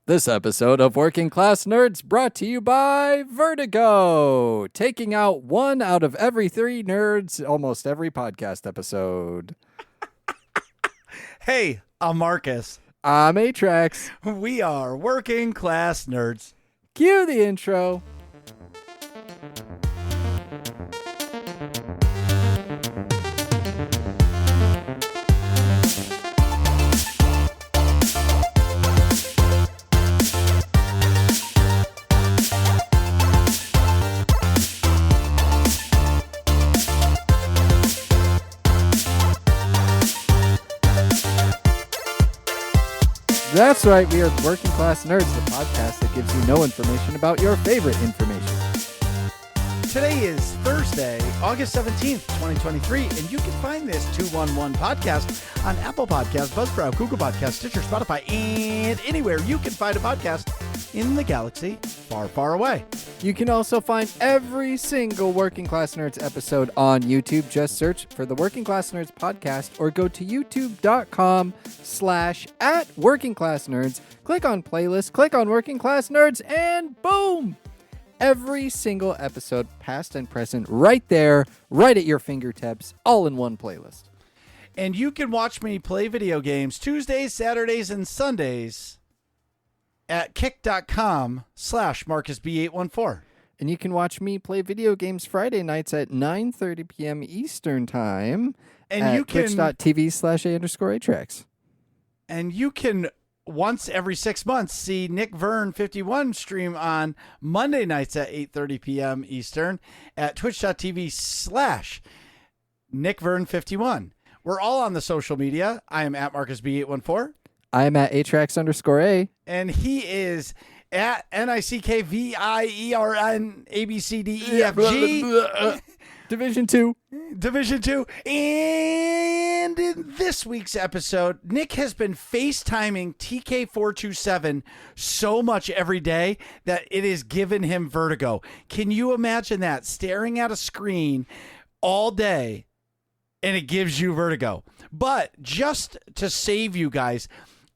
This episode of Working Class Nerds brought to you by Vertigo, taking out 1 out of every 3 nerds almost every podcast episode. Hey, I'm Marcus. I'm Atrax. We are Working Class Nerds. Cue the intro. That's right, we are Working Class Nerds, the podcast that gives you no information about your favorite information. Today is Thursday, August 17th, 2023, and you can find this 211 podcast on Apple Podcasts, Buzzsprout, Google Podcasts, Stitcher, Spotify, and anywhere you can find a podcast in the galaxy far, far away. You can also find every single Working Class Nerds episode on YouTube. Just search for the Working Class Nerds podcast or go to youtube.com/@workingclassnerds. Click on playlist, click on Working Class Nerds, and boom! Every single episode, past and present, right there, right at your fingertips, all in one playlist. And you can watch me play video games Tuesdays, Saturdays, and Sundays at kick.com/MarcusB814. And you can watch me play video games Friday nights at 9:30 p.m. Eastern Time And at you can twitch.tv/A_Atrax. And you can once every 6 months see Nick Vern 51 stream on Monday nights at 8:30 p.m. Eastern at twitch.tv/Nick Vern 51. We're all on the social media. I am at MarcusB814. I am at Atrax_A. And he is at NICKVIERNABCDEFG. Division 2. Division 2. And in this week's episode, Nick has been FaceTiming TK427 so much every day that it has given him vertigo. Can you imagine that? Staring at a screen all day and it gives you vertigo. But just to save you guys,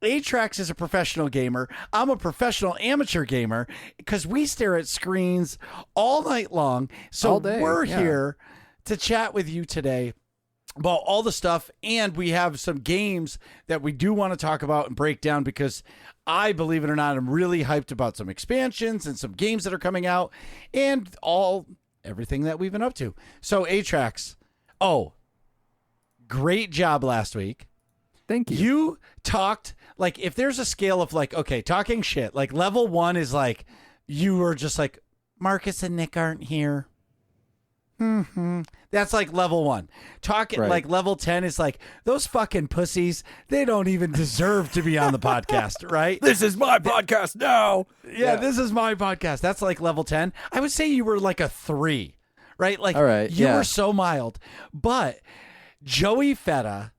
Atrax is a professional gamer. I'm a professional amateur gamer because we stare at screens all night long. So All day, we're yeah. here to chat with you today about all the stuff. And we have some games that we do want to talk about and break down because I, believe it or not, I'm really hyped about some expansions and some games that are coming out and everything that we've been up to. So Atrax, great job last week. Thank you. You talked, like, if there's a scale of, like, okay, talking shit, like, level 1 is, like, you were just like, Marcus and Nick aren't here. That's, like, level 1. Talking, Right. like, level 10 is, like, those fucking pussies, they don't even deserve to be on the podcast, right? This is my podcast now. Yeah, this is my podcast. That's, like, level 10. I would say you were, like, a 3, right? Like, All right, you yeah. were so mild. But Joey Feta,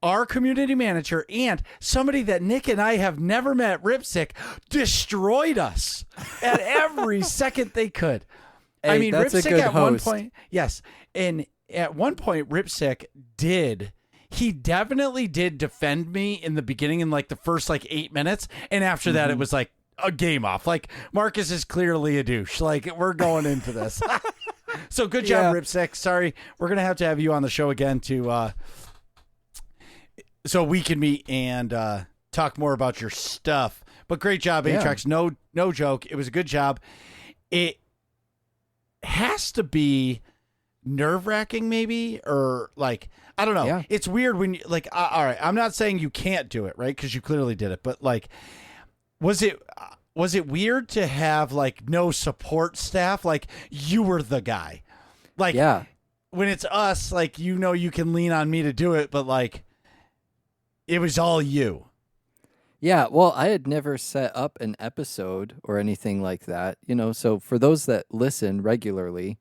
our community manager, and somebody that Nick and I have never met, Ripsick, destroyed us at every second they could. Hey, I mean, that's a Ripsick good at host. one point, yes. And at one point, Ripsick he definitely did defend me in the beginning in like the first like 8 minutes. And after that, it was like a game off. Like, Marcus is clearly a douche. Like, we're going into this. So good job, Yeah. Ripsick. Sorry. We're going to have you on the show again to, so we can meet and talk more about your stuff. But great job, Yeah. Atrax. No joke. It was a good job. It has to be nerve-wracking, maybe, or like, I don't know. Yeah. It's weird when you, like, all right, I'm not saying you can't do it, right? Because you clearly did it. But like, was it weird to have like no support staff? Like, you were the guy. Like, Yeah. when it's us, like, you can lean on me to do it, but like, it was all you. Yeah, well, I had never set up an episode or anything like that, so for those that listen regularly,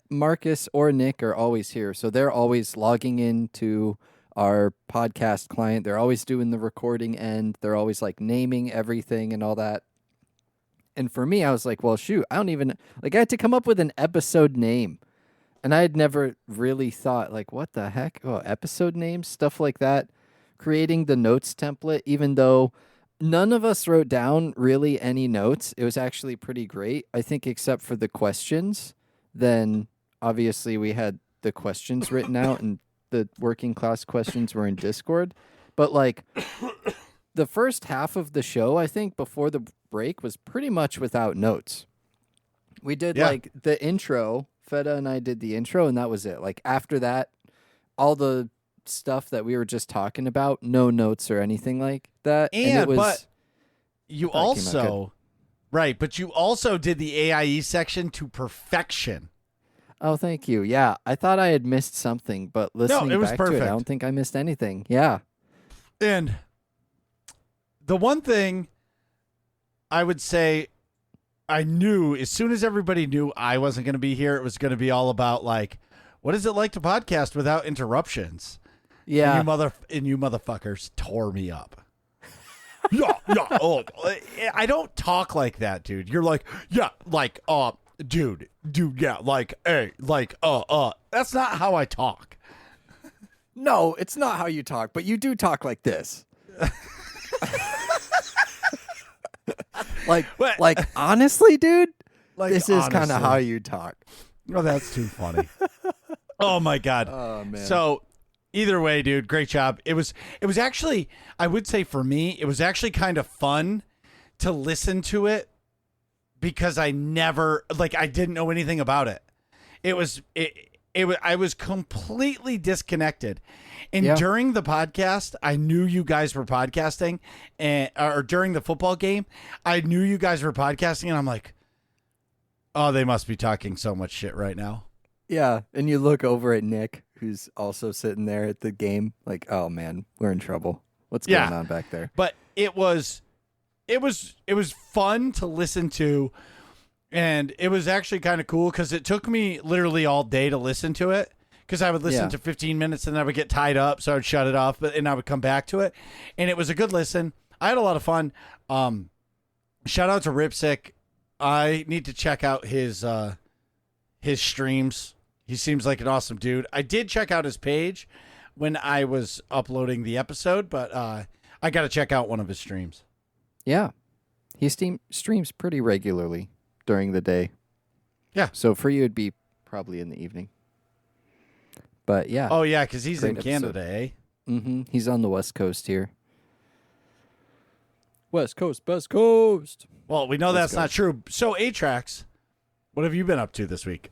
Marcus or Nick are always here, so they're always logging into our podcast client. They're always doing the recording end. They're always like naming everything and all that. And for me, I was like, well, shoot, I don't even, like, I had to come up with an episode name. And I had never really thought, like, what the heck? Oh, episode names, stuff like that. Creating the notes template, even though None of us wrote down really any notes. It was actually pretty great. I think except for the questions. Then obviously we had the questions written out and the working class questions were in Discord. But like the first half of the show, I think before the break was pretty much without notes. We did Yeah. like the intro. Feta and I did the intro and that was it. Like after that, all the stuff that we were just talking about, no notes or anything like that. And it was but you I thought it came out good. also right, but you also did the AIE section to perfection. Oh, thank you. Yeah, I thought I had missed something, but listening it was back to it, perfect. I don't think I missed anything. Yeah. And the one thing I would say I knew as soon as everybody knew I wasn't going to be here, it was going to be all about like, what is it like to podcast without interruptions? Yeah. And you motherfuckers tore me up. Yeah. Oh, I don't talk like that, dude. You're like, yeah, like, dude, yeah, like, hey, like, That's not how I talk. No, it's not how you talk, but you do talk like this. like honestly, dude, Like, this is kind honestly. of how you talk. Oh, that's too funny. Oh my god. Oh man. So either way, dude, great job. It was actually, I would say for me, it was actually kind of fun to listen to it because I didn't know anything about it. I was completely disconnected. And Yeah. during the podcast, I knew you guys were podcasting, or during the football game, I knew you guys were podcasting, and I'm like, oh, they must be talking so much shit right now. Yeah, and you look over at Nick, who's also sitting there at the game, like, oh man, we're in trouble. What's going on back there? But it was fun to listen to, and it was actually kind of cool because it took me literally all day to listen to it. Because I would listen to 15 minutes and then I would get tied up, so I would shut it off, and I would come back to it. And it was a good listen. I had a lot of fun. Shout out to Ripsick. I need to check out his streams. He seems like an awesome dude. I did check out his page when I was uploading the episode, but I got to check out one of his streams. Yeah, he streams pretty regularly during the day. Yeah. So for you, it'd be probably in the evening. But yeah. Oh, yeah, because he's Great in Canada, eh? Mm-hmm. He's on the West Coast here. West Coast, West Coast. Well, we know that's not true. So, Atrax, what have you been up to this week?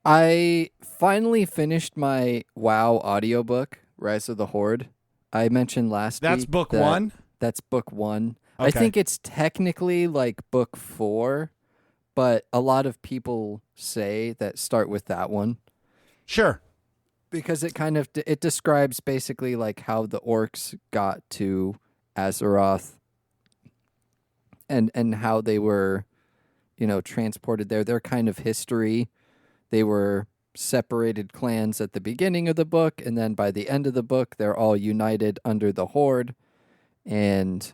I finally finished my WoW audiobook, Rise of the Horde. I mentioned last week. That's book one? That's book one. I Okay. think it's technically like book 4, but a lot of people say that start with that one. Sure. Because it kind of it describes basically like how the orcs got to Azeroth and how they were, transported there. Their kind of history. They were separated clans at the beginning of the book, and then by the end of the book, they're all united under the Horde. And,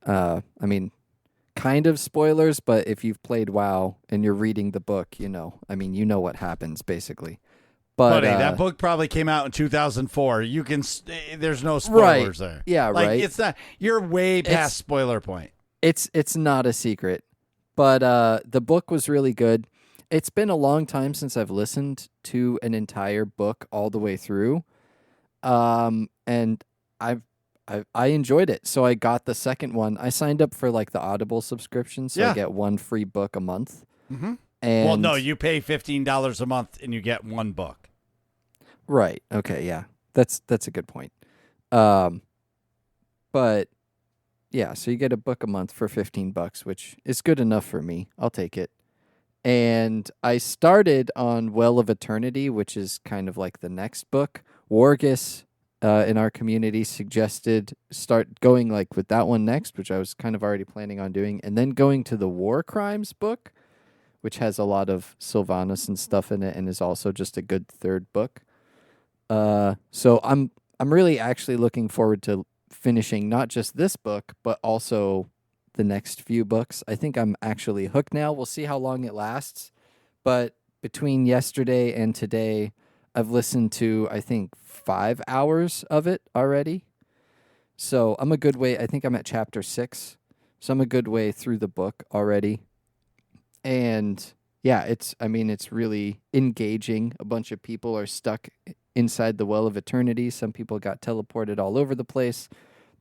kind of spoilers, but if you've played WoW and you're reading the book, you know what happens, basically. But Buddy, that book probably came out in 2004. You can, there's no spoilers there. Yeah, like, right. It's not, you're way past spoiler point. It's not a secret. But the book was really good. It's been a long time since I've listened to an entire book all the way through. And I enjoyed it. So I got the second one. I signed up for like the Audible subscription, so I get one free book a month. Mm-hmm. And Well, no, you pay $15 a month and you get one book. Right. Okay, yeah. That's a good point. But yeah, so you get a book a month for $15, which is good enough for me. I'll take it. And I started on Well of Eternity, which is kind of like the next book. Wargus in our community suggested start going like with that one next, which I was kind of already planning on doing, and then going to the War Crimes book, which has a lot of Sylvanas and stuff in it and is also just a good third book. So I'm really actually looking forward to finishing not just this book, but also the next few books. I think I'm actually hooked now. We'll see how long it lasts. But between yesterday and today, I've listened to, I think, 5 hours of it already. So I'm a good way. I think I'm at chapter 6. So I'm a good way through the book already. And yeah, it's really engaging. A bunch of people are stuck inside the well of eternity. Some people got teleported all over the place.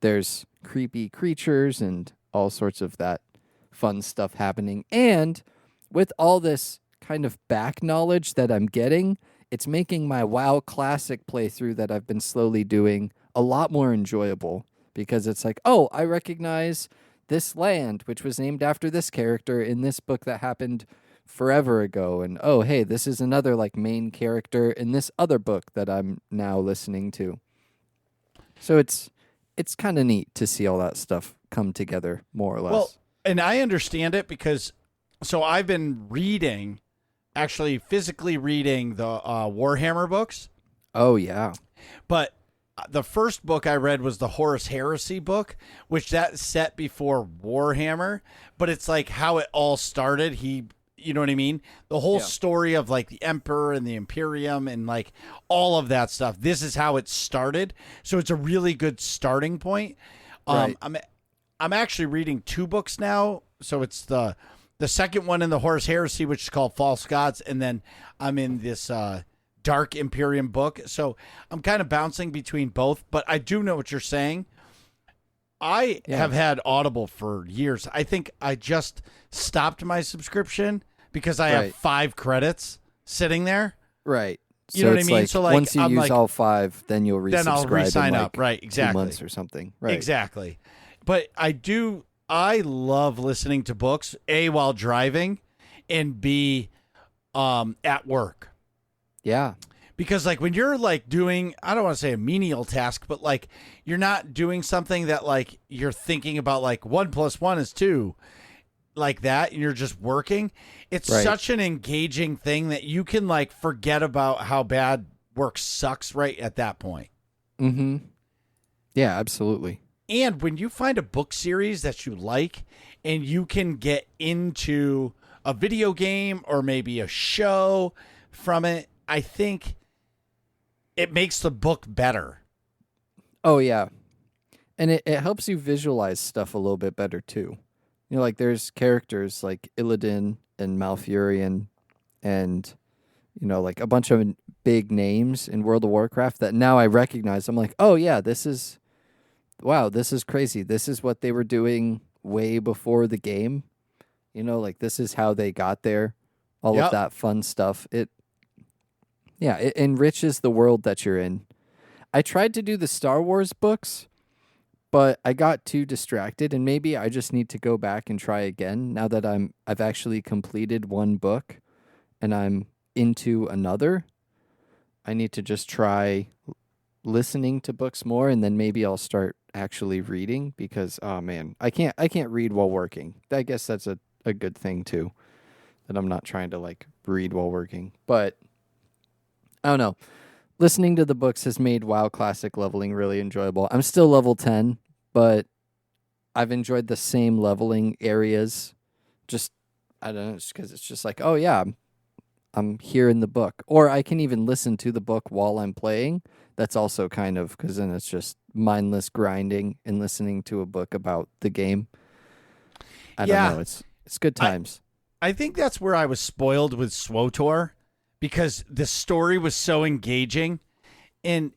There's creepy creatures and all sorts of that fun stuff happening. And with all this kind of back knowledge that I'm getting, it's making my WoW Classic playthrough that I've been slowly doing a lot more enjoyable because it's like, oh, I recognize this land, which was named after this character in this book that happened forever ago. And oh, hey, this is another like main character in this other book that I'm now listening to. So it's kind of neat to see all that stuff come together more or less. Well, and I understand it because so I've been reading, actually physically reading the Warhammer books. Oh yeah. But the first book I read was the Horus Heresy book, which that's set before Warhammer, but it's like how it all started. You know what I mean? The whole story of like the Emperor and the Imperium and like all of that stuff. This is how it started. So it's a really good starting point. Right. I'm actually reading 2 books now. So it's the second one in the Horus Heresy, which is called False Gods, and then I'm in this Dark Imperium book. So I'm kind of bouncing between both, but I do know what you're saying. I have had Audible for years. I think I just stopped my subscription because I have 5 credits sitting there. Right. You know what I mean? Like, so like once you I'm use like, all 5, then you'll resubscribe. then I'll re-sign in up. like Right. Exactly. 2 months or something. Right. Exactly. But I love listening to books, A, while driving, and B, at work. Yeah. Because like when you're like doing, I don't want to say a menial task, but like you're not doing something that like you're thinking about like 1 + 1 is 2, like that, and you're just working. It's such an engaging thing that you can like forget about how bad work sucks right at that point. Mm-hmm. Yeah, absolutely. And when you find a book series that you like and you can get into a video game or maybe a show from it, I think it makes the book better. Oh, yeah. And it helps you visualize stuff a little bit better, too. You know, like there's characters like Illidan and Malfurion and, you know, like a bunch of big names in World of Warcraft that now I recognize. I'm like, oh, yeah, this is crazy. This is what they were doing way before the game. You know, like this is how they got there. All of that fun stuff. It enriches the world that you're in. I tried to do the Star Wars books, but I got too distracted, and maybe I just need to go back and try again now that I've actually completed one book and I'm into another. I need to just try listening to books more, and then maybe I'll start actually reading because oh man, I can't read while working. I guess that's a good thing too, that I'm not trying to like read while working. But I don't know. Listening to the books has made WoW Classic leveling really enjoyable. I'm still level 10, but I've enjoyed the same leveling areas. Just, I don't know, just because it's just like, oh yeah, I'm here in the book. Or I can even listen to the book while I'm playing. That's also kind of, because then it's just mindless grinding and listening to a book about the game. I don't know. It's good times. I think that's where I was spoiled with SWTOR, because the story was so engaging, and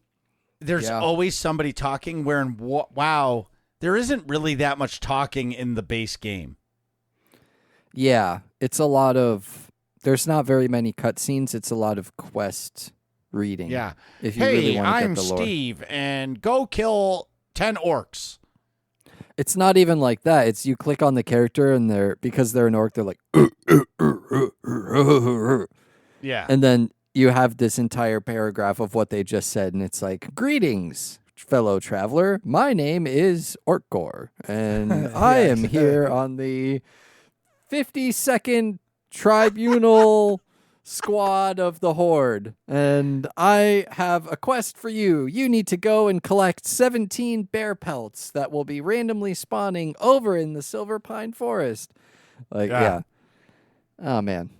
there's always somebody talking, where in WoW, there isn't really that much talking in the base game. Yeah, it's a lot of, there's not very many cutscenes. It's a lot of quest reading. Yeah. If you really want to get the lore. Steve, and go kill 10 orcs. It's not even like that. It's you click on the character, and because they're an orc, they're like, yeah. And then you have this entire paragraph of what they just said, and it's like, greetings, fellow traveler. My name is Orkgor, and I am here on the 52nd Tribunal Squad of the Horde, and I have a quest for you. You need to go and collect 17 bear pelts that will be randomly spawning over in the Silver Pine Forest. Like, yeah. Oh, man.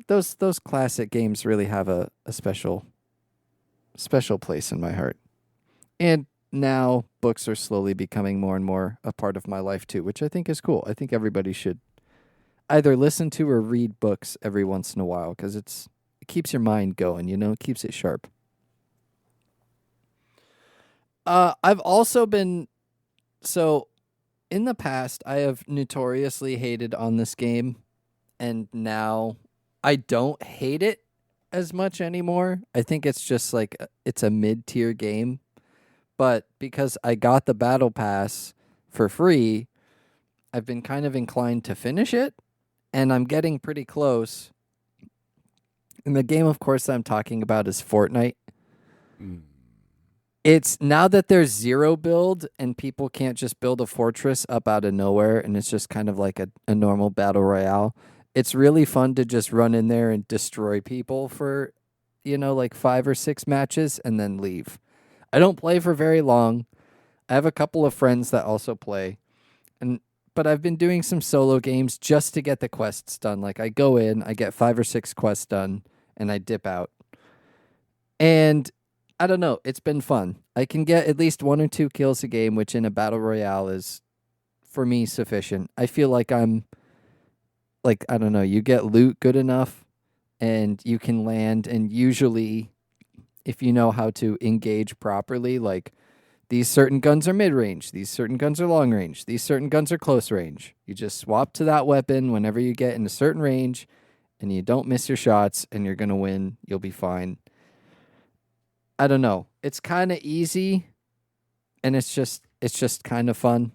Those classic games really have a special place in my heart. And now books are slowly becoming more and more a part of my life too, which I think is cool. I think everybody should either listen to or read books every once in a while because it keeps your mind going, it keeps it sharp. I've also been so in the past I have notoriously hated on this game, and now I don't hate it as much anymore. I think it's just like it's a mid-tier game, but because I got the battle pass for free, I've been kind of inclined to finish it, and I'm getting pretty close. And the game, of course, that I'm talking about is Fortnite. Mm. It's now that there's zero build and people can't just build a fortress up out of nowhere and it's just kind of like a normal battle royale. It's really fun to just run in there and destroy people for, like 5 or 6 matches and then leave. I don't play for very long. I have a couple of friends that also play. But I've been doing some solo games just to get the quests done. Like I go in, I get 5 or 6 quests done, and I dip out. And I don't know, it's been fun. I can get at least 1 or 2 kills a game, which in a battle royale is, for me, sufficient. I feel like I'm, like, I don't know, you get loot good enough, and you can land, and usually, if you know how to engage properly, like, these certain guns are mid-range, these certain guns are long-range, these certain guns are close-range. You just swap to that weapon whenever you get in a certain range, and you don't miss your shots, and you're going to win. You'll be fine. I don't know. It's kind of easy, and it's just kind of fun.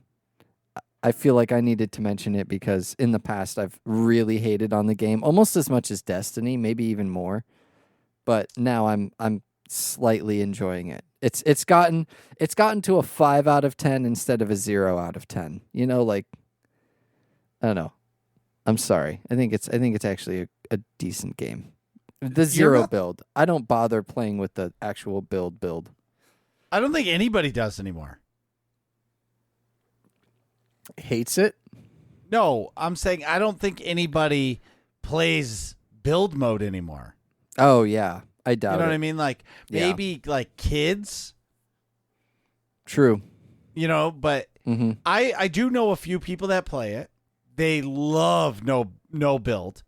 I feel like I needed to mention it because in the past I've really hated on the game, almost as much as Destiny, maybe even more. But now I'm slightly enjoying it. It's gotten to a 5 out of 10 instead of a 0 out of 10. Like I don't know. I'm sorry. I think it's actually a decent game. The zero build. I don't bother playing with the actual build. I don't think anybody does anymore. Hates it? No, I'm saying I don't think anybody plays build mode anymore. Oh yeah, I doubt it. You know what I mean? Like maybe like kids. True. But I do know a few people that play it. They love no build.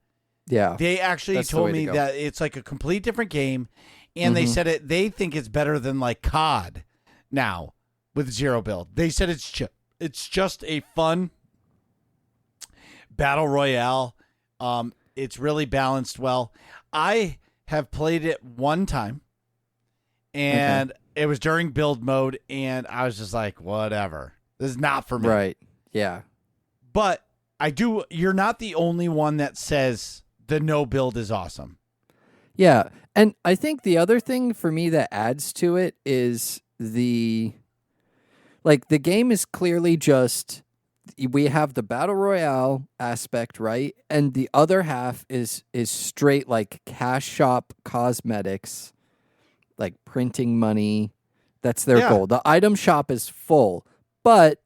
Yeah. They actually told me that it's like a complete different game, and they said they think it's better than like COD now with zero build. They said it's just a fun battle royale. It's really balanced well. I have played it one time, and it was during build mode, and I was just like, whatever. This is not for me. Right. Yeah. But you're not the only one that says the no build is awesome. Yeah. And I think the other thing for me that adds to it is the game is clearly just, we have the battle royale aspect, right? And the other half is straight like cash shop cosmetics, like printing money. That's their goal. The item shop is full. But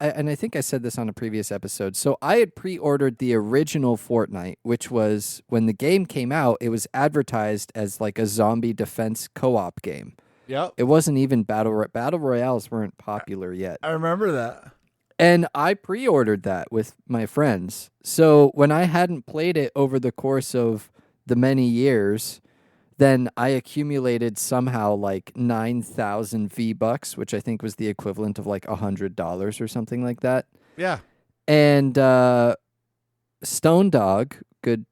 and I think I said this on a previous episode. So I had pre-ordered the original Fortnite, which was when the game came out, it was advertised as like a zombie defense co-op game. Yep. It wasn't even battle royales weren't popular yet. I remember that. And I pre-ordered that with my friends. So when I hadn't played it over the course of the many years, then I accumulated somehow like 9,000 V-Bucks, which I think was the equivalent of like $100 or something like that. Yeah. And Stone Dog, good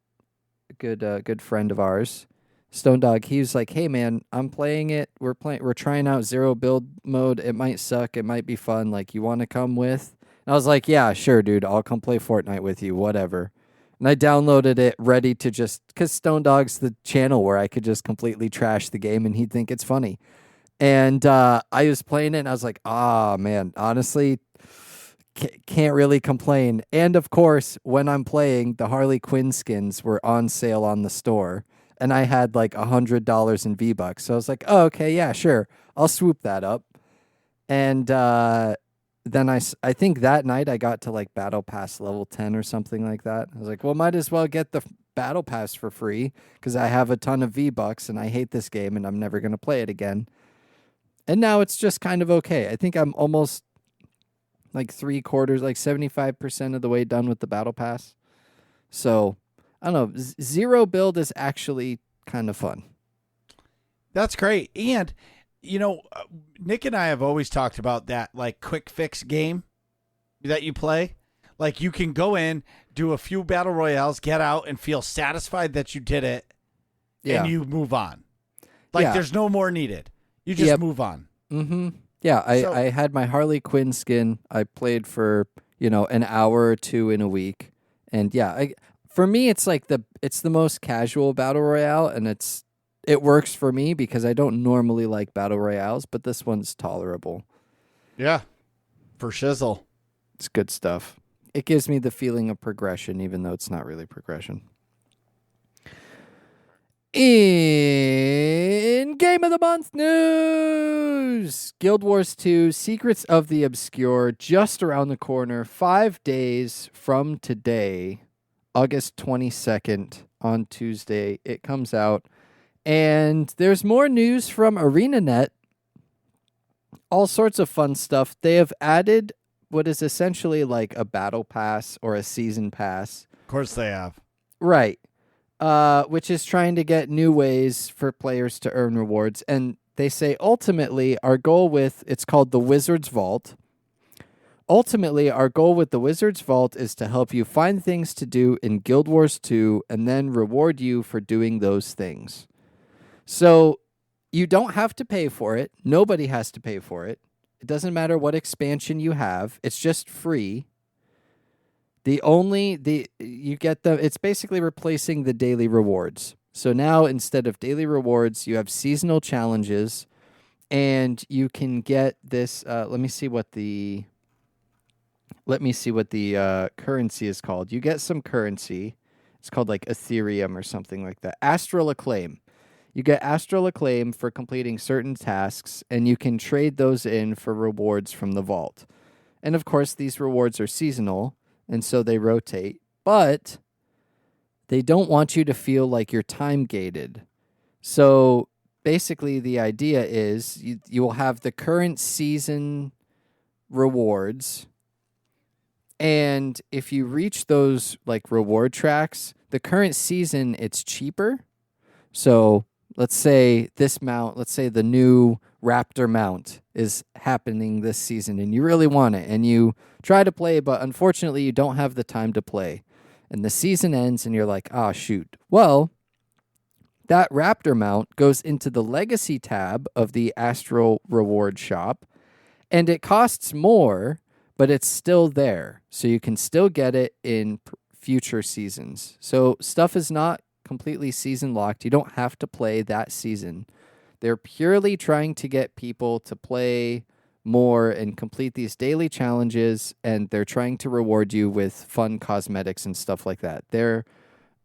friend of ours, Stone Dog, he was like, "Hey man, I'm playing it. We're trying out zero build mode. It might suck. It might be fun. Like, you want to come with?" And I was like, "Yeah, sure, dude. I'll come play Fortnite with you. Whatever." And I downloaded it ready to because Stone Dog's the channel where I could just completely trash the game and he'd think it's funny. And I was playing it and I was like, man, honestly, can't really complain. And of course, when I'm playing, the Harley Quinn skins were on sale on the store. And I had like $100 in V-Bucks. So I was like, oh, okay, yeah, sure. I'll swoop that up. And then I think that night I got to like Battle Pass level 10 or something like that. I was like, well, might as well get the Battle Pass for free because I have a ton of V-Bucks and I hate this game and I'm never going to play it again. And now it's just kind of okay. I think I'm almost like 3/4, like 75% of the way done with the battle pass. So I don't know. Zero build is actually kind of fun. That's great. And, Nick and I have always talked about that like quick fix game that you play. Like you can go in, do a few battle royales, get out, and feel satisfied that you did it, Yeah. and you move on. Like Yeah. there's no more needed. You just Yep. move on. Mm-hmm. Yeah, So I had my Harley Quinn skin. I played for, an hour or two in a week. And yeah, for me it's like it's the most casual battle royale, and it works for me because I don't normally like battle royales, but this one's tolerable. yeah, for shizzle. It's good stuff. It gives me the feeling of progression even though it's not really progression. In Game of the Month news, Guild Wars 2 Secrets of the Obscure just around the corner, 5 days from today, August 22nd on Tuesday. It comes out. And there's more news from ArenaNet. All sorts of fun stuff. They have added what is essentially like a battle pass or a season pass. Of course they have. Right. Which is trying to get new ways for players to earn rewards. And they say ultimately our goal with it's called the Wizard's Vault. Ultimately, our goal with the Wizard's Vault is to help you find things to do in Guild Wars 2 and then reward you for doing those things. So you don't have to pay for it. Nobody has to pay for it. It doesn't matter what expansion you have. It's just free. You get them. It's basically replacing the daily rewards. So now instead of daily rewards, you have seasonal challenges, and you can get this. Let me see what the currency is called. You get some currency. It's called like Ethereum or something like that. Astral Acclaim. You get Astral Acclaim for completing certain tasks, and you can trade those in for rewards from the vault. And of course, these rewards are seasonal, and so they rotate. But they don't want you to feel like you're time gated. So basically, the idea is you will have the current season rewards. And if you reach those like reward tracks, the current season, it's cheaper. So let's say the new Raptor mount is happening this season and you really want it and you try to play, but unfortunately you don't have the time to play. And the season ends and you're like, oh, shoot. Well, that Raptor mount goes into the Legacy tab of the Astral Reward Shop, and it costs more, but it's still there. So you can still get it in future seasons. So stuff is not completely season locked. You don't have to play that season. They're purely trying to get people to play more and complete these daily challenges, and they're trying to reward you with fun cosmetics and stuff like that. They're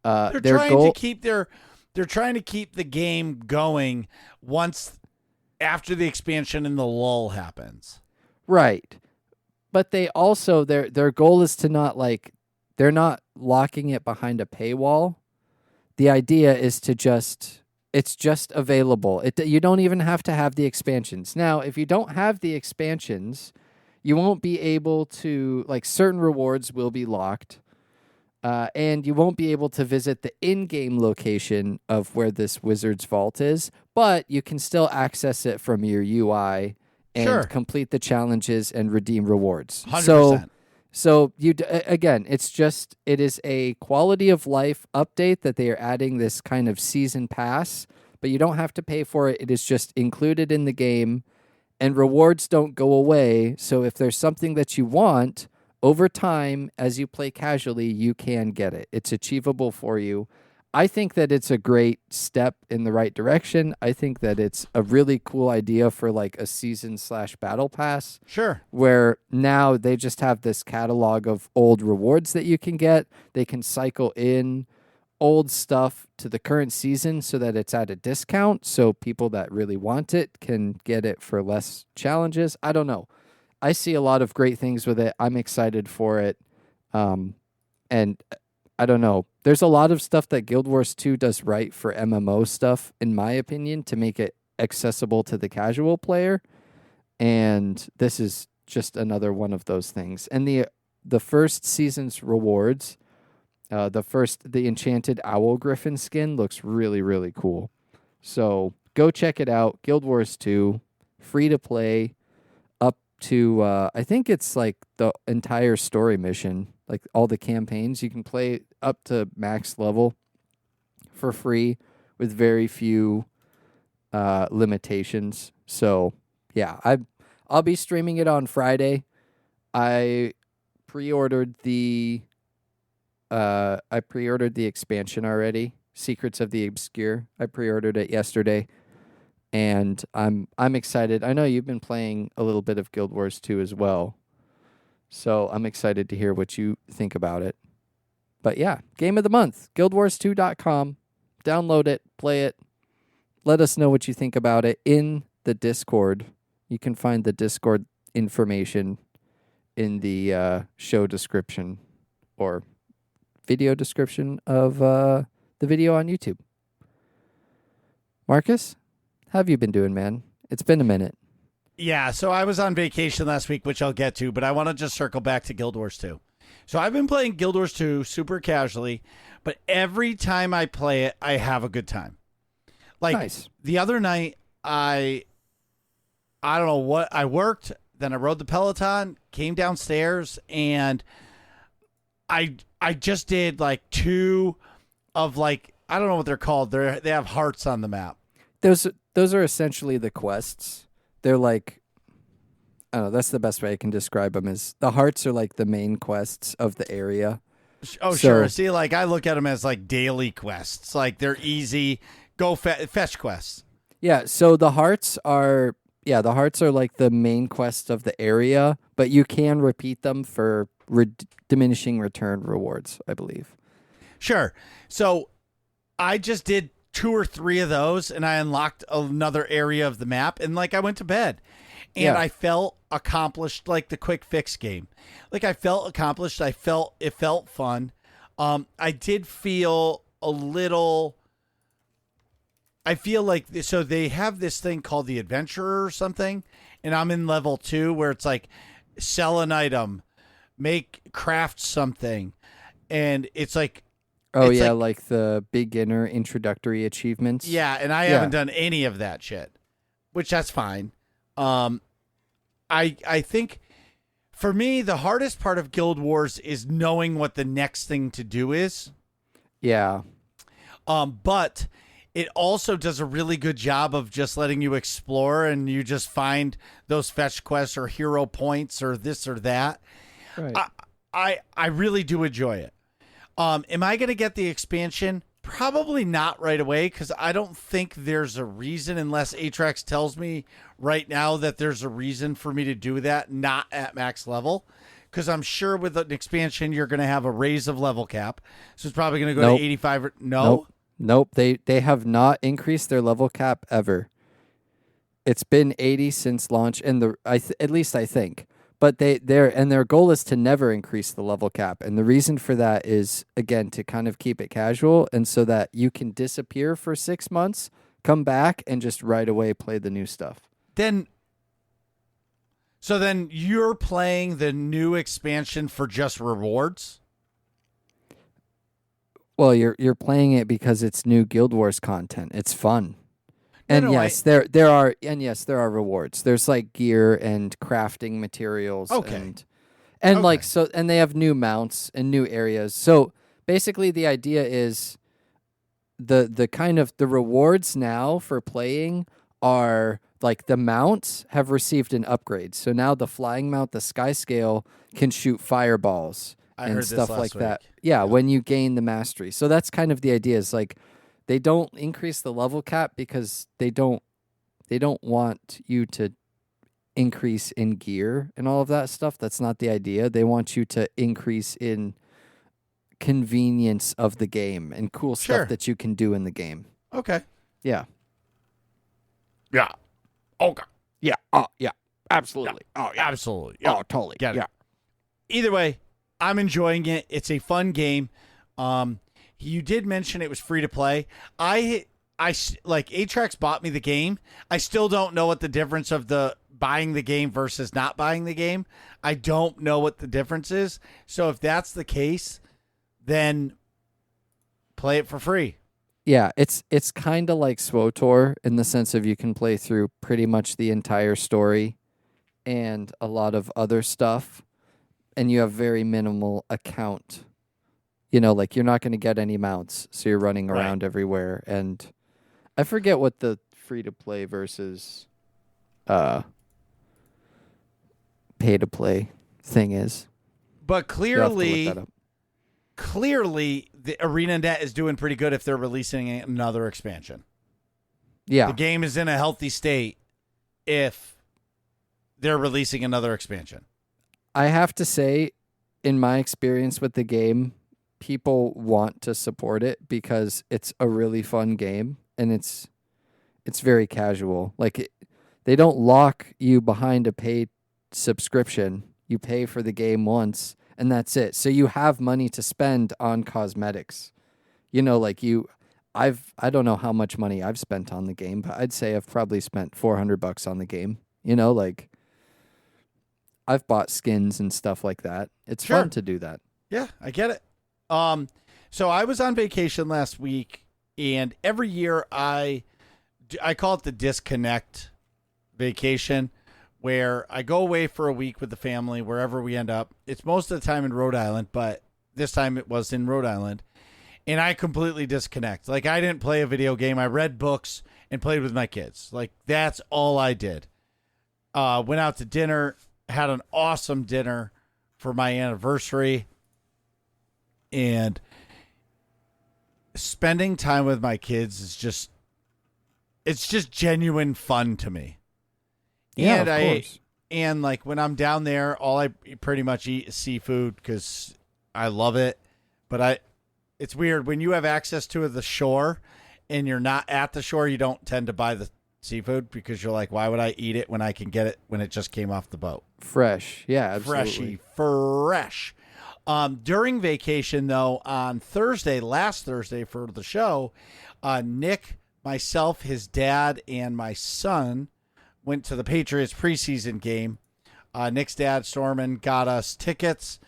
trying to keep the game going once after the expansion and the lull happens. Right. But they also their goal is to not they're not locking it behind a paywall. The idea is to it's just available. You don't even have to have the expansions. Now, if you don't have the expansions, you won't be able to, certain rewards will be locked, and you won't be able to visit the in-game location of where this Wizard's Vault is, but you can still access it from your UI and complete the challenges and redeem rewards. 100%. So again, it is a quality of life update that they are adding this kind of season pass, but you don't have to pay for it. It is just included in the game, and rewards don't go away. So if there's something that you want over time as you play casually, you can get it. It's achievable for you. I think that it's a great step in the right direction. I think that it's a really cool idea for a season/battle pass. Sure. Where now they just have this catalog of old rewards that you can get. They can cycle in old stuff to the current season so that it's at a discount. So people that really want it can get it for less challenges. I don't know. I see a lot of great things with it. I'm excited for it. And I don't know. There's a lot of stuff that Guild Wars 2 does right for MMO stuff, in my opinion, to make it accessible to the casual player. And this is just another one of those things. And the first season's rewards, the Enchanted Owl Griffin skin looks really, really cool. So go check it out. Guild Wars 2, free to play, up to I think it's like the entire story mission, like all the campaigns. You can play up to max level for free with very few limitations. So yeah, I'll be streaming it on Friday. I pre-ordered the expansion already, Secrets of the Obscure. I pre-ordered it yesterday, and I'm excited. I know you've been playing a little bit of Guild Wars 2 as well, so I'm excited to hear what you think about it. But yeah, game of the month, guildwars2.com. Download it, play it. Let us know what you think about it in the Discord. You can find the Discord information in the show description or video description of the video on YouTube. Marcus, how have you been doing, man? It's been a minute. Yeah, so I was on vacation last week, which I'll get to, but I want to just circle back to Guild Wars 2. So I've been playing Guild Wars 2 super casually, but every time I play it, I have a good time. Like Nice. the other night, I don't know what, I worked, then I rode the Peloton, came downstairs, and I just did like 2 of like, I don't know what they're called. They have hearts on the map. Those are essentially the quests. They're like, I don't know, that's the best way I can describe them, is the hearts are like the main quests of the area. Oh, sure. See, like I look at them as like daily quests. Like they're easy, go fetch quests. Yeah, so the hearts are like the main quest of the area, but you can repeat them for diminishing return rewards, I believe. Sure. So I just did 2 or 3 of those, and I unlocked another area of the map, and like I went to bed, and I felt accomplished, like the quick fix game. Like I felt accomplished. It felt fun. I did feel a little. I feel like so they have this thing called the Adventurer or something, and I'm in level 2 where it's like sell an item, craft something, and it's like. Oh, yeah, like the beginner introductory achievements. Yeah, and I haven't done any of that shit, which that's fine. I think for me, the hardest part of Guild Wars is knowing what the next thing to do is. Yeah. But it also does a really good job of just letting you explore, and you just find those fetch quests or hero points or this or that. Right. I really do enjoy it. Am I going to get the expansion? Probably not right away, because I don't think there's a reason, unless Atrax tells me right now that there's a reason for me to do that, not at max level. Because I'm sure with an expansion, you're going to have a raise of level cap. So it's probably going to go to 85. Nope. They have not increased their level cap ever. It's been 80 since launch, and at least I think. But their goal is to never increase the level cap. And the reason for that is, again, to kind of keep it casual, and so that you can disappear for 6 months, come back, and just right away play the new stuff. So then you're playing the new expansion for just rewards? Well, you're playing it because it's new Guild Wars content. It's fun. And there are rewards. There's like gear and crafting materials. Okay. And like so, and they have new mounts and new areas. So basically, the idea is the kind of the rewards now for playing are like the mounts have received an upgrade. So now the flying mount, the Sky Scale, can shoot fireballs and stuff like that. Yeah, when you gain the mastery. So that's kind of the idea. Is like. They don't increase the level cap because they don't want you to increase in gear and all of that stuff. That's not the idea. They want you to increase in convenience of the game and cool stuff that you can do in the game. Okay. Yeah. Yeah. Okay. Yeah. Oh, yeah. Absolutely. Yeah. Oh, yeah. Absolutely. Yeah. Oh, totally. Get it. Yeah. Either way, I'm enjoying it. It's a fun game. You did mention it was free to play. I like Atrax bought me the game. I still don't know what the difference of the buying the game versus not buying the game. I don't know what the difference is. So if that's the case, then play it for free. Yeah, it's kind of like SWOTOR in the sense of you can play through pretty much the entire story and a lot of other stuff, and you have very minimal account. Like you're not going to get any mounts, so you're running around everywhere. And I forget what the free-to-play versus pay-to-play thing is. But You'll have to look that up. clearly, the ArenaNet is doing pretty good if they're releasing another expansion. Yeah. The game is in a healthy state if they're releasing another expansion. I have to say, in my experience with the game, people want to support it because it's a really fun game and it's very casual. Like they don't lock you behind a paid subscription. You pay for the game once and that's it. So you have money to spend on cosmetics. I don't know how much money I've spent on the game, but I'd say I've probably spent $400 on the game. I've bought skins and stuff like that. It's fun to do that. Yeah, I get it. So I was on vacation last week, and every year I call it the disconnect vacation, where I go away for a week with the family, wherever we end up. It's most of the time in Rhode Island, but this time it was in Rhode Island, and I completely disconnect. Like, I didn't play a video game. I read books and played with my kids. Like, that's all I did. Went out to dinner, had an awesome dinner for my anniversary, and spending time with my kids is just genuine fun to me. Yeah, and of course. And like when I'm down there, all I pretty much eat is seafood because I love it. But it's weird when you have access to the shore and you're not at the shore, you don't tend to buy the seafood because you're like, why would I eat it when I can get it when it just came off the boat? Fresh. Yeah, absolutely. Fresh. During vacation, though, on last Thursday for the show, Nick, myself, his dad, and my son went to the Patriots preseason game. Nick's dad, Storman, got us tickets,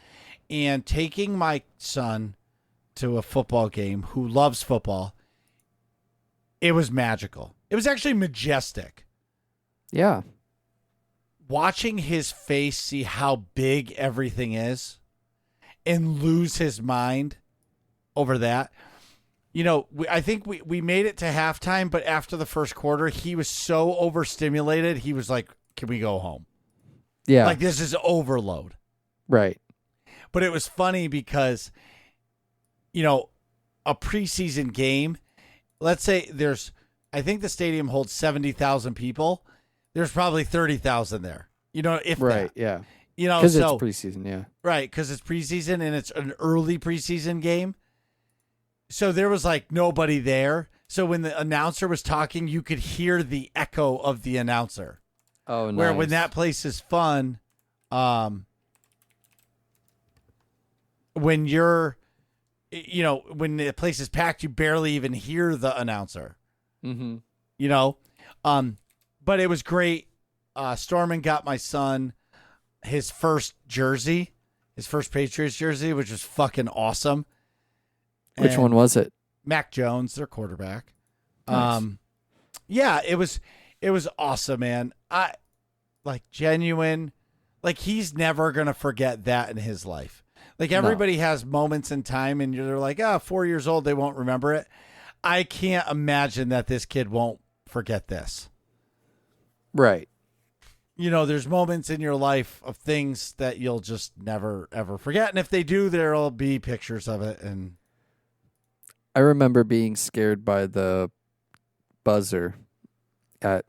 and taking my son to a football game, who loves football, it was magical. It was actually majestic. Yeah. Watching his face see how big everything is and lose his mind over that. I think we made it to halftime, but after the first quarter, he was so overstimulated. He was like, can we go home? Yeah. Like, this is overload. Right. But it was funny because, a preseason game, let's say I think the stadium holds 70,000 people. There's probably 30,000 there. If right, that. yeah. Because it's preseason, yeah. Right, because it's preseason and it's an early preseason game. So there was like nobody there. So when the announcer was talking, you could hear the echo of the announcer. Oh, nice. Where when that place is fun, when you're, when the place is packed, you barely even hear the announcer. Mm-hmm. But it was great. Storman got my son his first jersey, his first Patriots jersey, which was fucking awesome. Which one was it? Mac Jones, their quarterback. Nice. Yeah, it was awesome, man. I like genuine, like he's never gonna forget that in his life. Like everybody has moments in time, and you're like, 4 years old, they won't remember it. I can't imagine that this kid won't forget this. Right. There's moments in your life of things that you'll just never, ever forget. And if they do, there'll be pictures of it. And I remember being scared by the buzzer at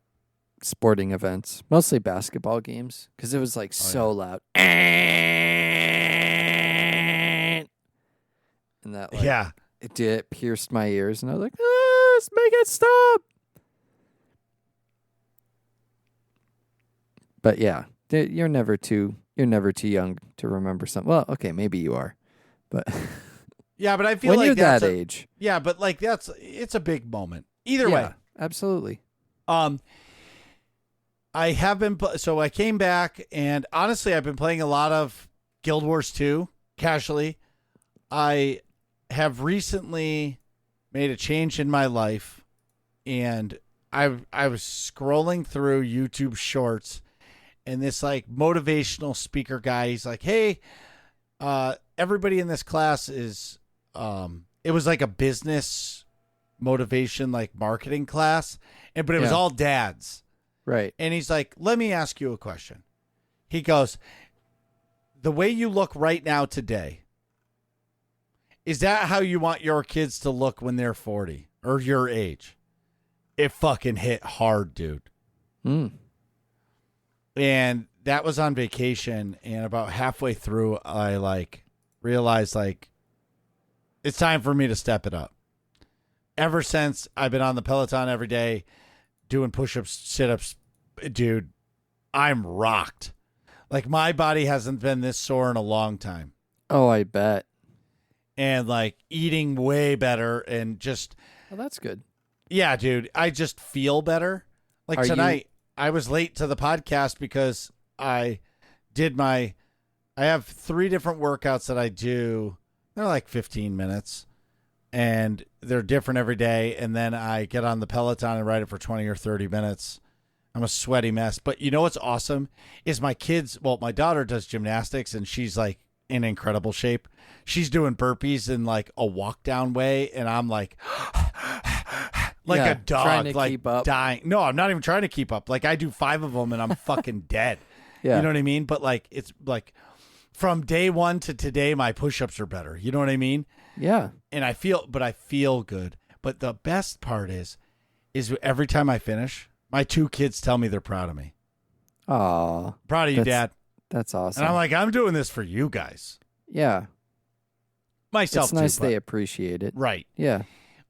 sporting events, mostly basketball games, because it was like so loud. And that, it pierced my ears, and I was like, let's make it stop. But yeah, you're never too young to remember something. Well, okay, maybe you are, but yeah, but I feel when like you're that's that age, yeah, but like it's a big moment. Either Yeah, way. absolutely. I have been, so I came back, and honestly, I've been playing a lot of Guild Wars 2 casually. I have recently made a change in my life, and I was scrolling through YouTube Shorts, and this like motivational speaker guy, he's like, "Hey, everybody in this class is," it was like a business motivation, like marketing class, but it was Yeah. all dads. Right. And he's like, "Let me ask you a question." He goes, "The way you look right now today, is that how you want your kids to look when they're 40 or your age?" It fucking hit hard, dude. Mm. And that was on vacation. And about halfway through, I like realized like it's time for me to step it up. Ever since I've been on the Peloton every day, doing push-ups, sit-ups, dude, I'm rocked. Like my body hasn't been this sore in a long time. Oh, I bet. And like eating way better and just, Well, that's good. yeah, dude, I just feel better. Like Are you- tonight, I was late to the podcast because I have 3 different workouts that I do. They're like 15 minutes and they're different every day. And then I get on the Peloton and ride it for 20 or 30 minutes. I'm a sweaty mess. But you know what's awesome is my daughter does gymnastics and she's like in incredible shape. She's doing burpees in like a walk down way. And I'm like, like Yeah, a dog, trying to like keep up. dying. No, I'm not even trying to keep up. Like I do 5 of them and I'm fucking dead. Yeah. You know what I mean? But like, it's like from day 1 to today, my push-ups are better. You know what I mean? Yeah. And I feel good. But the best part is every time I finish, my 2 kids tell me they're proud of me. Aw. Proud of you, Dad. That's awesome. And I'm like, I'm doing this for you guys. yeah. Myself It's nice too. they appreciate it. Right. Yeah.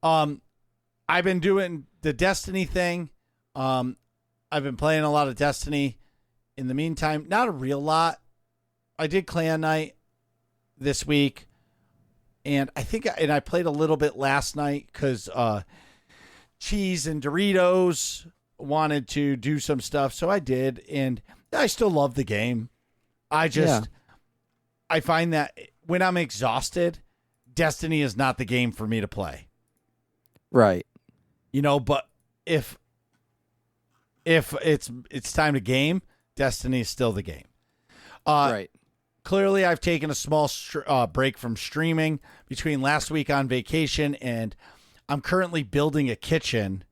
I've been doing the Destiny thing. I've been playing a lot of Destiny in the meantime. Not a real lot. I did clan night this week. And I played a little bit last night because Cheese and Doritos wanted to do some stuff. So I did. And I still love the game. I find that when I'm exhausted, Destiny is not the game for me to play. Right. You know, but if it's time to game, Destiny is still the game. Right. Clearly, I've taken a small break from streaming between last week on vacation, and I'm currently building a kitchen,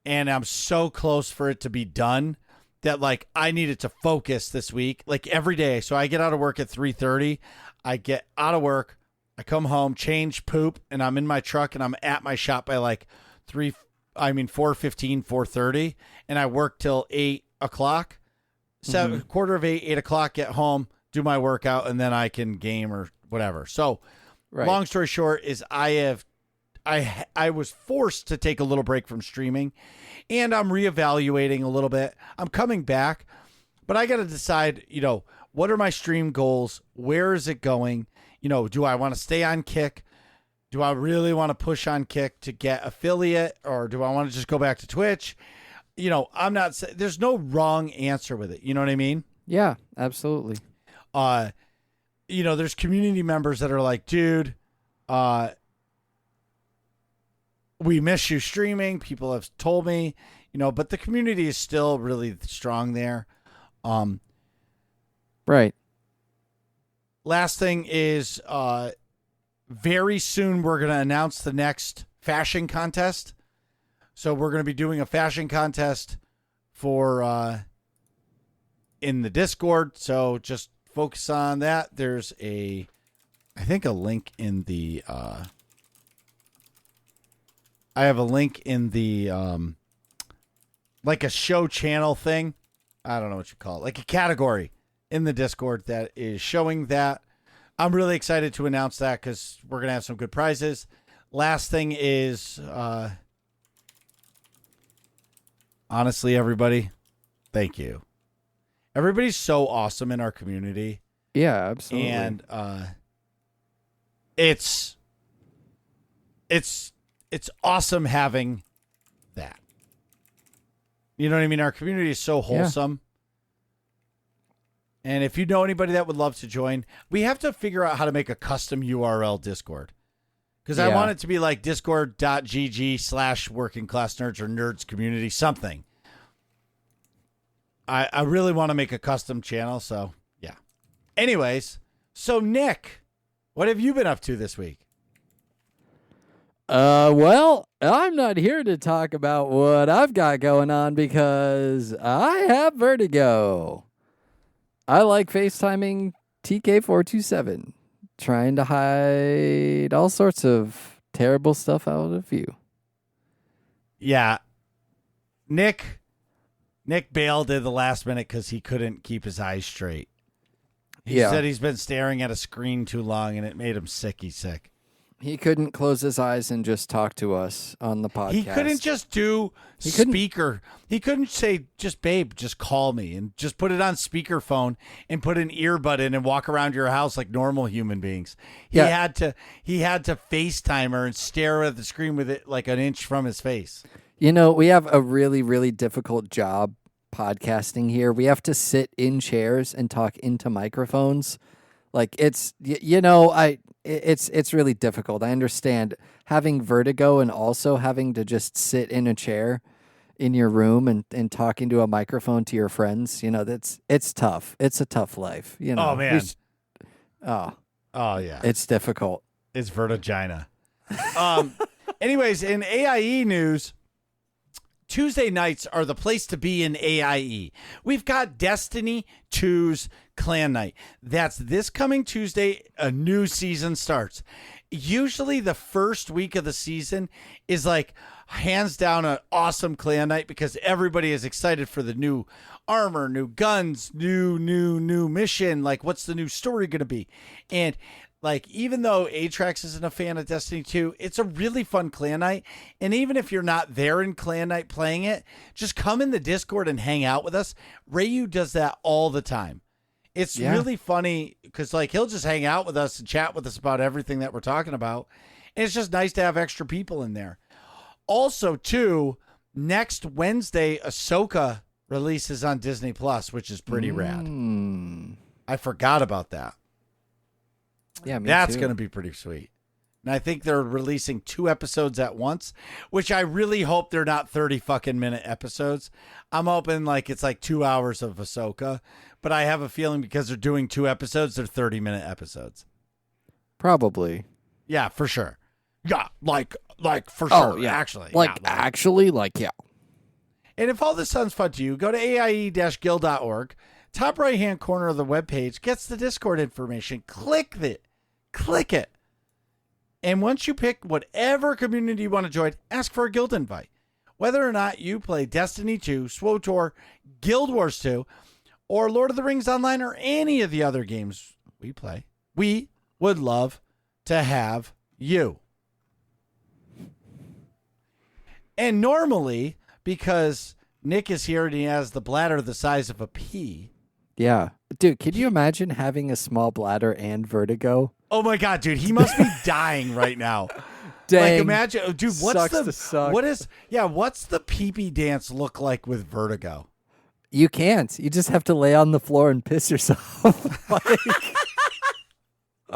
and I'm so close for it to be done that, like, I needed to focus this week, like, every day. So I get out of work at 3:30. I get out of work. I come home, change, poop, and I'm in my truck, and I'm at my shop by, like, 4:15, 4:30, and I work till 8 o'clock. Quarter of 8, 8 o'clock, get home, do my workout, and then I can game or whatever. So, Right. long story short is I was forced to take a little break from streaming, and I'm reevaluating a little bit. I'm coming back, but I got to decide, you know, what are my stream goals? Where is it going? You know, do I want to stay on Kick? Do I really want to push on Kick to get affiliate, or do I want to just go back to Twitch? You know, there's no wrong answer with it. You know what I mean? Yeah, absolutely. You know, there's community members that are like, dude, we miss you streaming. People have told me, you know, but the community is still really strong there. Right. Last thing is, very soon we're going to announce the next fashion contest. So we're going to be doing a fashion contest for in the Discord. So just focus on that. There's I think a link in the I have a link in the like a show channel thing. I don't know what you call it. Like a category in the Discord that is showing that. I'm really excited to announce that because we're going to have some good prizes. Last thing is, honestly, everybody, thank you. Everybody's so awesome in our community. Yeah, absolutely. And it's awesome having that. You know what I mean? Our community is so wholesome. And if you know anybody that would love to join, we have to figure out how to make a custom URL Discord. Because I want it to be like discord.gg/workingclassnerds or nerds community, something. I really want to make a custom channel, so yeah. Anyways, so Nick, what have you been up to this week? Well, I'm not here to talk about what I've got going on because I have vertigo. I like FaceTiming TK427, trying to hide all sorts of terrible stuff out of view. Yeah. Nick bailed at the last minute because he couldn't keep his eyes straight. He said he's been staring at a screen too long and it made him sick. He's sick. He couldn't close his eyes and just talk to us on the podcast. He couldn't just do speaker. He couldn't say, just babe, just call me and just put it on speakerphone and put an earbud in and walk around your house like normal human beings. He had to FaceTime her and stare at the screen with it like an inch from his face. You know, we have a really, really difficult job podcasting here. We have to sit in chairs and talk into microphones. Like it's really difficult. I understand having vertigo and also having to just sit in a chair in your room and talking to a microphone to your friends. You know, it's tough. It's a tough life. You know. Oh man. Oh yeah. It's difficult. It's vertigina. Anyways, in AIE news, Tuesday nights are the place to be in AIE. We've got Destiny 2's Clan Night. That's this coming Tuesday. A new season starts. Usually the first week of the season is like hands down an awesome Clan Night because everybody is excited for the new armor, new guns, new mission. Like, what's the new story going to be? And like, even though Atrax isn't a fan of Destiny 2, it's a really fun Clan Night. And even if you're not there in Clan Night playing it, just come in the Discord and hang out with us. Rayu does that all the time. It's really funny because, like, he'll just hang out with us and chat with us about everything that we're talking about. And it's just nice to have extra people in there. Also, too, next Wednesday, Ahsoka releases on Disney Plus, which is pretty rad. I forgot about that. Yeah, that's going to be pretty sweet. And I think they're releasing 2 episodes at once, which I really hope they're not 30 fucking minute episodes. I'm hoping like it's like 2 hours of Ahsoka, but I have a feeling because they're doing 2 episodes, they're 30-minute episodes. Probably. Yeah, for sure. Yeah, like for sure. Yeah. Actually. Yeah. And if all this sounds fun to you, go to aie-guild.org. Top right-hand corner of the webpage gets the Discord information. Click it. And once you pick whatever community you want to join, ask for a guild invite. Whether or not you play Destiny 2, SWTOR, Guild Wars 2, or Lord of the Rings Online, or any of the other games we play, we would love to have you. And normally, because Nick is here and he has the bladder the size of a pea. Yeah. Dude, can you imagine having a small bladder and vertigo? Oh my God, dude, he must be dying right now. Dang. Like, imagine, dude, what's suck. What's the pee-pee dance look like with vertigo? You can't. You just have to lay on the floor and piss yourself.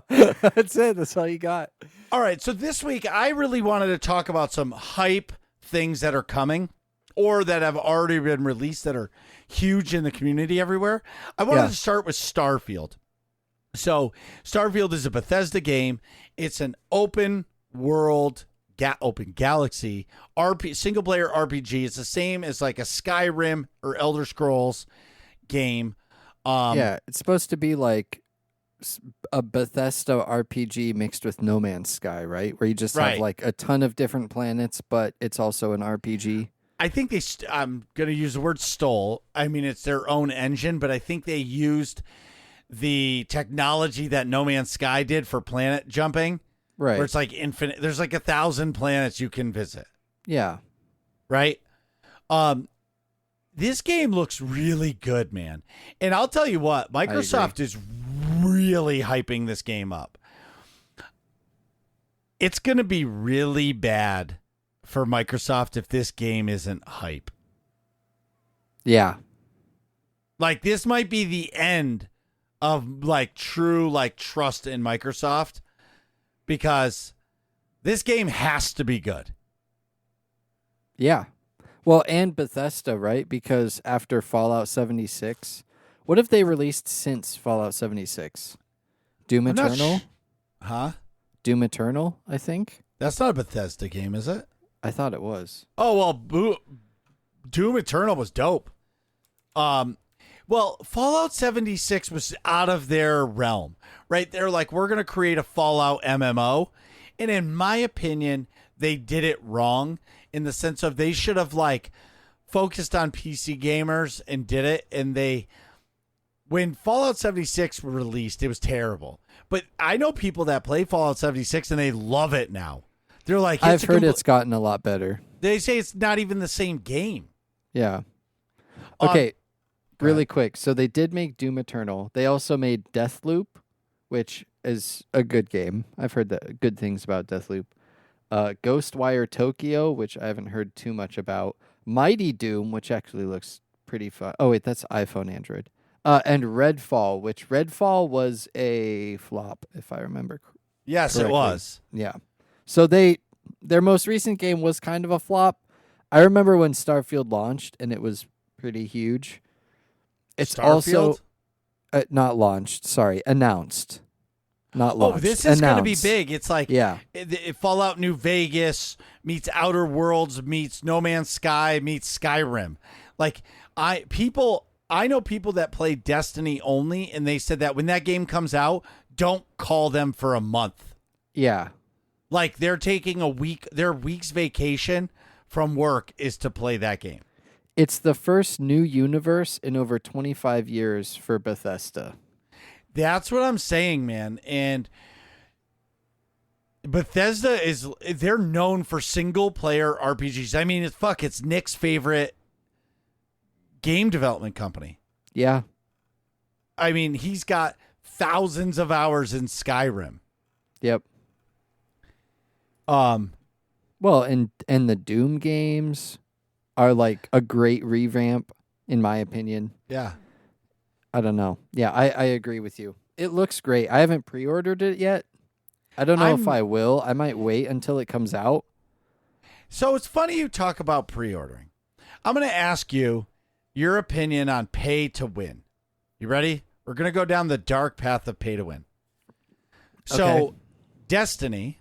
That's it. That's all you got. All right. So this week, I really wanted to talk about some hype things that are coming or that have already been released that are huge in the community everywhere. I wanted to start with Starfield. So Starfield is a Bethesda game. It's an open world, open galaxy single player RPG. It's the same as like a Skyrim or Elder Scrolls game. It's supposed to be like a Bethesda RPG mixed with No Man's Sky, right? Where you just have like a ton of different planets, but it's also an RPG. I think I'm going to use the word stole. I mean, it's their own engine, but I think they used the technology that No Man's Sky did for planet jumping. Right. Where it's like infinite. There's like 1,000 planets you can visit. Yeah. Right. This game looks really good, man. And I'll tell you what, Microsoft is really hyping this game up. It's going to be really bad for Microsoft if this game isn't hype. Yeah. Like, this might be the end of like true like trust in Microsoft, because this game has to be good. Yeah. Well, and Bethesda, right? Because after Fallout 76, what have they released since Fallout 76? Doom I'm not Eternal? Huh? Doom Eternal, I think. That's not a Bethesda game, is it? I thought it was. Oh, well, Doom Eternal was dope. Well, Fallout 76 was out of their realm, right? They're like, we're going to create a Fallout MMO. And in my opinion, they did it wrong in the sense of they should have like focused on PC gamers and did it. And when Fallout 76 was released, it was terrible. But I know people that play Fallout 76 and they love it now. They're like, I've heard it's gotten a lot better. They say it's not even the same game. Yeah. Okay, really quick. So they did make Doom Eternal. They also made Deathloop, which is a good game. I've heard good things about Deathloop. Ghostwire Tokyo, which I haven't heard too much about. Mighty Doom, which actually looks pretty fun. Oh, wait, that's iPhone, Android. And Redfall, which Redfall was a flop, if I remember. Yes, correctly. It was. Yeah. So their most recent game was kind of a flop. I remember when Starfield launched, and it was pretty huge. It's Starfield? also not launched. Sorry, announced. Not launched. Oh, this is going to be announced. big. It's like Fallout New Vegas meets Outer Worlds meets No Man's Sky meets Skyrim. Like I know people that play Destiny only, and they said that when that game comes out, don't call them for a month. Yeah. Like they're taking their week's vacation from work is to play that game. It's the first new universe in over 25 years for Bethesda. That's what I'm saying, man. And Bethesda they're known for single player RPGs. I mean, it's Nick's favorite game development company. Yeah. I mean, he's got thousands of hours in Skyrim. Yep. Well, and the Doom games are like a great revamp, in my opinion. Yeah. I don't know. Yeah, I agree with you. It looks great. I haven't pre-ordered it yet. I don't know if I will. I might wait until it comes out. So it's funny you talk about pre-ordering. I'm going to ask you your opinion on pay to win. You ready? We're going to go down the dark path of pay to win. So Okay. Destiny,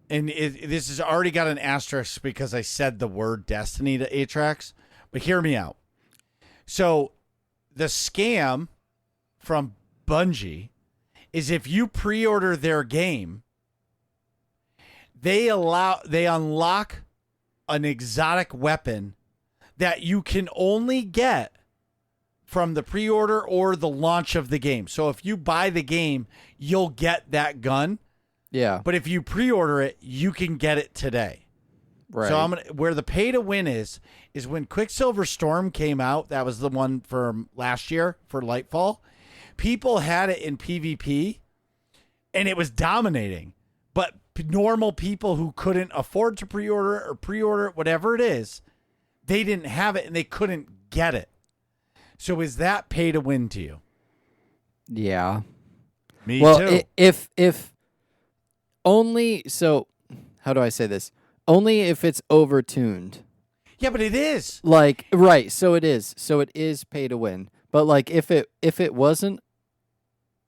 and this has already got an asterisk because I said the word Destiny to Atrax, but hear me out. So the scam from Bungie is if you pre-order their game, they unlock an exotic weapon that you can only get from the pre-order or the launch of the game. So if you buy the game, you'll get that gun. Yeah. But if you pre-order it, you can get it today. Right. So where the pay to win is when Quicksilver Storm came out. That was the one from last year for Lightfall. People had it in PvP, and it was dominating. But normal people who couldn't afford to pre-order it, whatever it is, they didn't have it and they couldn't get it. So is that pay to win to you? Yeah. Me well, too. If only so, how do I say this? Only if it's overtuned. Yeah, but it is. Like, right, so it is. So it is pay to win. But like if it wasn't,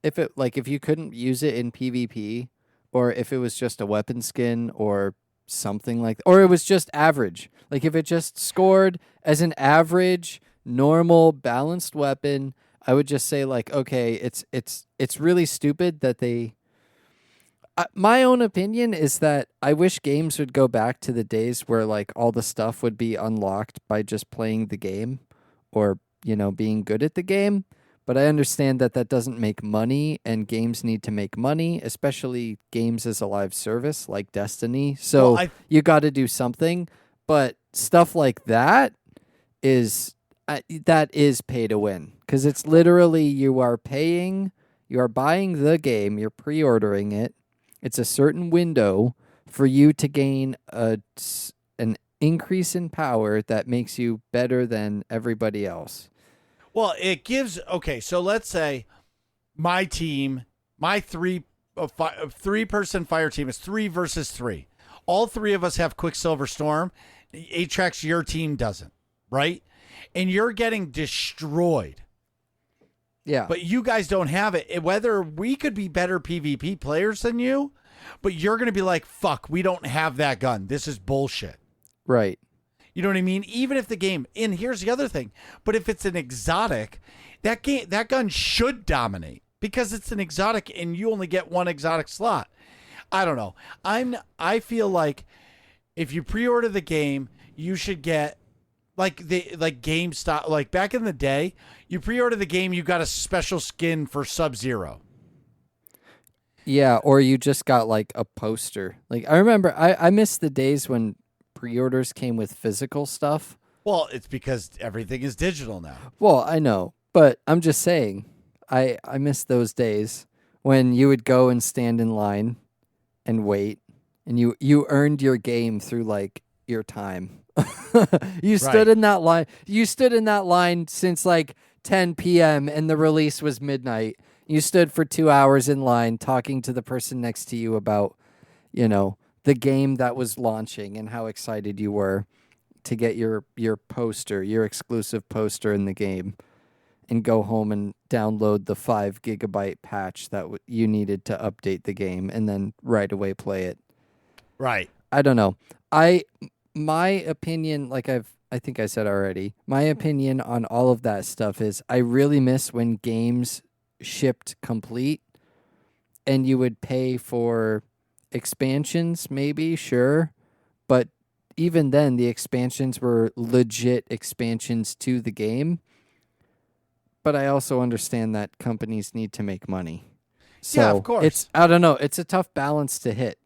if you couldn't use it in PvP, or if it was just a weapon skin or something like that, or it was just average. Like if it just scored as an average, normal, balanced weapon, I would just say like, okay, it's really stupid that they. My own opinion is that I wish games would go back to the days where like all the stuff would be unlocked by just playing the game, or being good at the game. But I understand that doesn't make money, and games need to make money, especially games as a live service like Destiny. So you got to do something. But stuff like that is pay to win, because it's literally you are buying the game, you're pre-ordering it. It's a certain window for you to gain an increase in power that makes you better than everybody else. Well, it gives. Okay, so let's say my team, my three-person fire team is 3 versus 3. All three of us have Quicksilver Storm. Atrax, your team doesn't, right? And you're getting destroyed. Yeah. But you guys don't have it. Whether we could be better PvP players than you, but you're going to be like, fuck, we don't have that gun. This is bullshit. Right. You know what I mean? Even if the game, and here's the other thing, but if it's an exotic, that gun should dominate because it's an exotic and you only get one exotic slot. I don't know. I feel like if you pre-order the game, you should get like GameStop, like back in the day, you pre-order the game, you got a special skin for Sub-Zero. Yeah, or you just got like a poster. Like I remember I miss the days when pre-orders came with physical stuff. Well, it's because everything is digital now. Well, I know, but I'm just saying I miss those days when you would go and stand in line and wait and you earned your game through like your time. You stood in that line. You stood in that line since like 10 p.m. and the release was midnight. You stood for 2 hours in line talking to the person next to you about, the game that was launching and how excited you were to get your poster, your exclusive poster in the game, and go home and download the 5 gigabyte patch that you needed to update the game and then right away play it. Right. I don't know. My opinion, like I think I said already, my opinion on all of that stuff is I really miss when games shipped complete and you would pay for expansions, maybe, sure. But even then, the expansions were legit expansions to the game. But I also understand that companies need to make money. So yeah, of course. I don't know. It's a tough balance to hit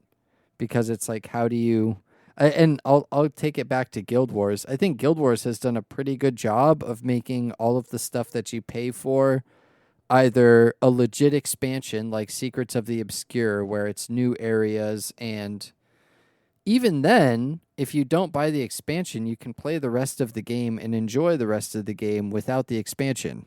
because it's like, how do you... And I'll take it back to Guild Wars. I think Guild Wars has done a pretty good job of making all of the stuff that you pay for either a legit expansion like Secrets of the Obscure, where it's new areas, and even then, if you don't buy the expansion, you can play the rest of the game and enjoy the rest of the game without the expansion.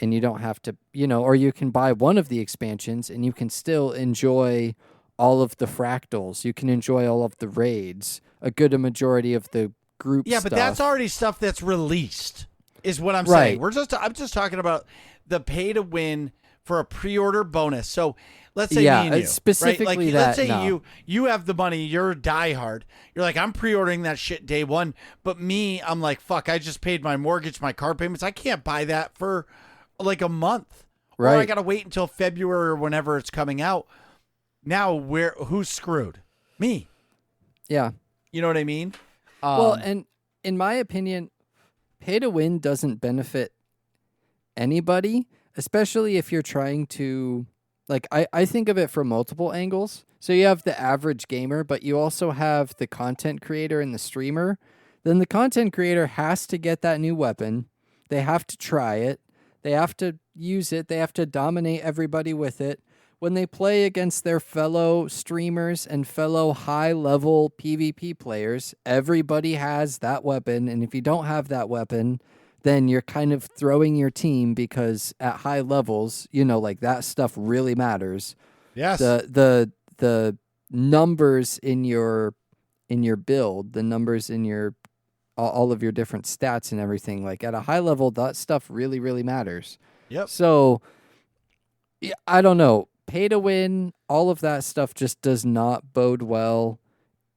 And you don't have to, or you can buy one of the expansions and you can still enjoy all of the fractals. You can enjoy all of the raids, a good majority of the group stuff. Yeah, but that's already stuff that's released, is what I'm Right. saying. I'm just talking about the pay to win for a pre-order bonus. So let's say me and you, specifically right? Like, that, let's say no. you have the money, you're a diehard. You're like, I'm pre-ordering that shit day one. But me, I'm like, fuck, I just paid my mortgage, my car payments. I can't buy that for like a month. Right. Or I got to wait until February or whenever it's coming out. Now, who's screwed? Me. Yeah. You know what I mean? Well, and in my opinion, pay to win doesn't benefit anybody, especially if you're trying to, like, I think of it from multiple angles. So you have the average gamer, but you also have the content creator and the streamer. Then the content creator has to get that new weapon. They have to try it. They have to use it. They have to dominate everybody with it. When they play against their fellow streamers and fellow high-level PvP players, everybody has that weapon, and if you don't have that weapon, then you're kind of throwing your team because at high levels, like that stuff really matters. Yes. The numbers in your build, the numbers in your all of your different stats and everything, like at a high level, that stuff really, really matters. Yep. So, yeah, I don't know. Pay to win, all of that stuff just does not bode well,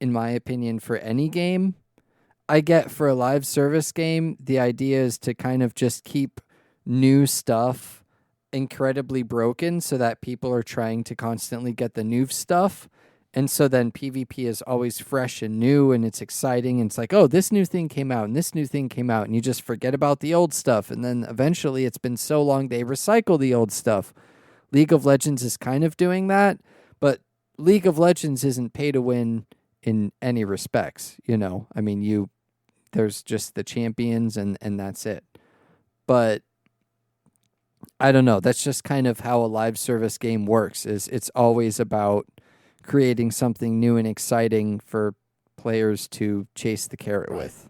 in my opinion, for any game. I get for a live service game, the idea is to kind of just keep new stuff incredibly broken so that people are trying to constantly get the new stuff. And so then PvP is always fresh and new and it's exciting. And it's like, oh, this new thing came out and this new thing came out. And you just forget about the old stuff. And then eventually it's been so long they recycle the old stuff. League of Legends is kind of doing that, but League of Legends isn't pay to win in any respects. I mean, there's just the champions and that's it. But I don't know. That's just kind of how a live service game works. Is it's always about creating something new and exciting for players to chase the carrot with.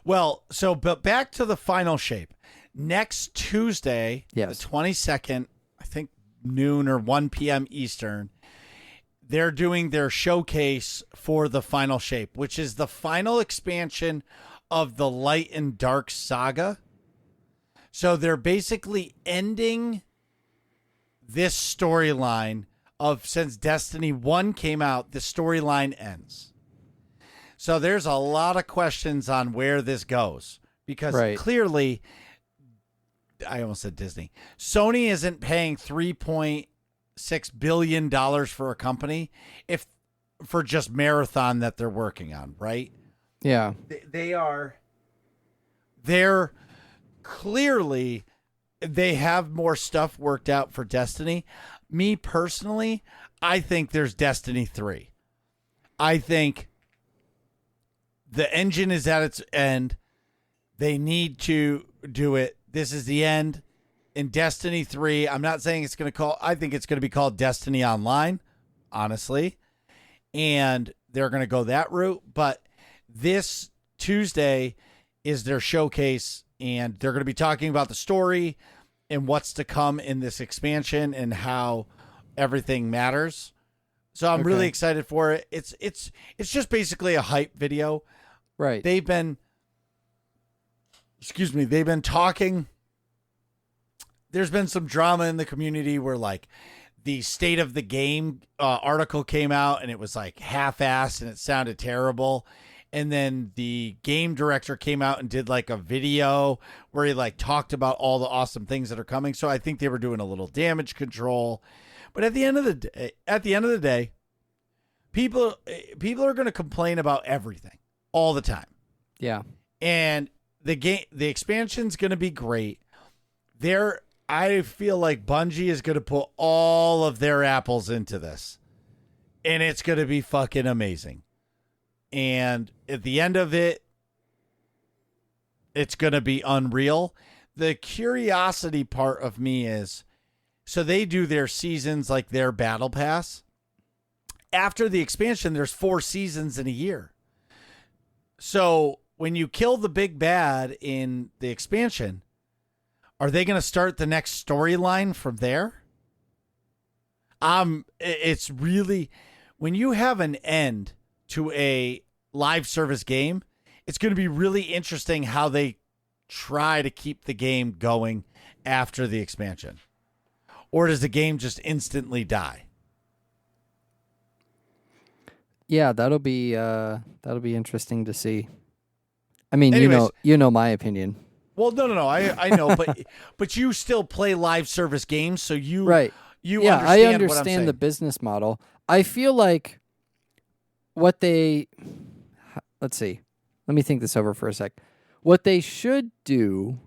Well, but back to the final shape. Next Tuesday, Yes. the 22nd, I think noon or 1 p.m. Eastern, they're doing their showcase for the final shape, which is the final expansion of the Light and Dark saga. So they're basically ending this storyline of, since Destiny 1 came out, the storyline ends. So there's a lot of questions on where this goes, because clearly, I almost said Disney, Sony isn't paying $3.6 billion for a company for just Marathon that they're working on, right? Yeah. They're clearly, they have more stuff worked out for Destiny. Me personally, I think there's Destiny 3. I think the engine is at its end. They need to do it. This is the end. In Destiny 3, I'm not saying I think it's going to be called Destiny Online, honestly. And they're going to go that route. But this Tuesday is their showcase, and they're going to be talking about the story and what's to come in this expansion and how everything matters. So I'm really excited for it. It's just basically a hype video. Right. They've been talking. There's been some drama in the community where, like, the state of the game article came out and it was like half-assed and it sounded terrible. And then the game director came out and did like a video where he like talked about all the awesome things that are coming. So I think they were doing a little damage control. But at the end of the day, people are going to complain about everything all the time. Yeah. And the expansion's going to be great. I feel like Bungie is going to put all of their apples into this, and it's going to be fucking amazing. And at the end of it, it's going to be unreal. The curiosity part of me is, so they do their seasons like their battle pass. After the expansion, there's 4 seasons in a year. So when you kill the big bad in the expansion, are they going to start the next storyline from there? It's really, when you have an end to a live service game, it's going to be really interesting how they try to keep the game going after the expansion. Or does the game just instantly die? Yeah, that'll be interesting to see. I mean, Anyways, you know my opinion. Well, no. I know, but you still play live service games, so you right. You yeah, understand I what I'm understand saying. the business model. I feel like let's see. Let me think this over for a sec. What they should do,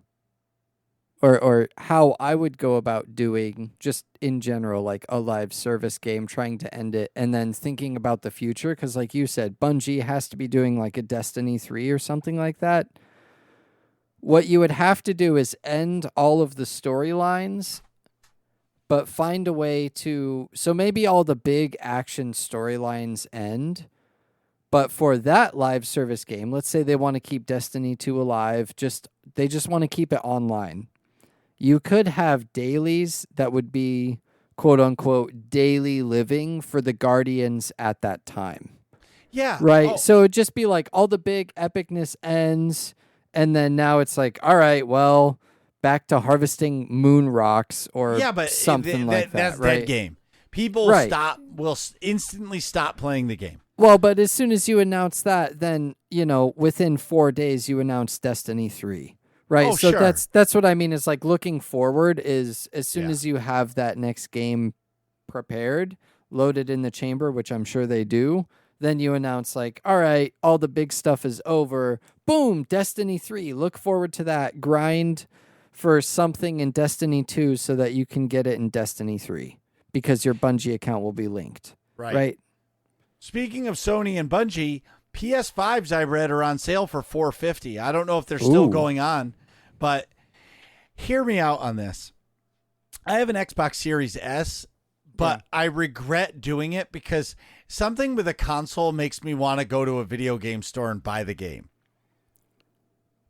or how I would go about doing, just in general, like a live service game, trying to end it, and then thinking about the future, because like you said, Bungie has to be doing like a Destiny 3 or something like that. What you would have to do is end all of the storylines, but find a way to... So maybe all the big action storylines end, but for that live service game, let's say they want to keep Destiny 2 alive, they just want to keep it online. You could have dailies that would be, quote-unquote, daily living for the Guardians at that time. Yeah. Right? Oh. So it'd just be like all the big epicness ends, and then now it's like, all right, well, back to harvesting moon rocks or something like that. That's right? dead game. People will instantly stop playing the game. Well, but as soon as you announce that, then, within 4 days you announce Destiny 3. Right. Oh, so sure. that's what I mean is like looking forward is as soon as you have that next game prepared, loaded in the chamber, which I'm sure they do, then you announce like, all right, all the big stuff is over. Boom, Destiny 3. Look forward to that. Grind for something in Destiny 2 so that you can get it in Destiny 3 because your Bungie account will be linked. Right. Speaking of Sony and Bungie, PS5s I read are on sale for $450. I don't know if they're still going on, but hear me out on this. I have an Xbox Series S, but I regret doing it because something with a console makes me want to go to a video game store and buy the game.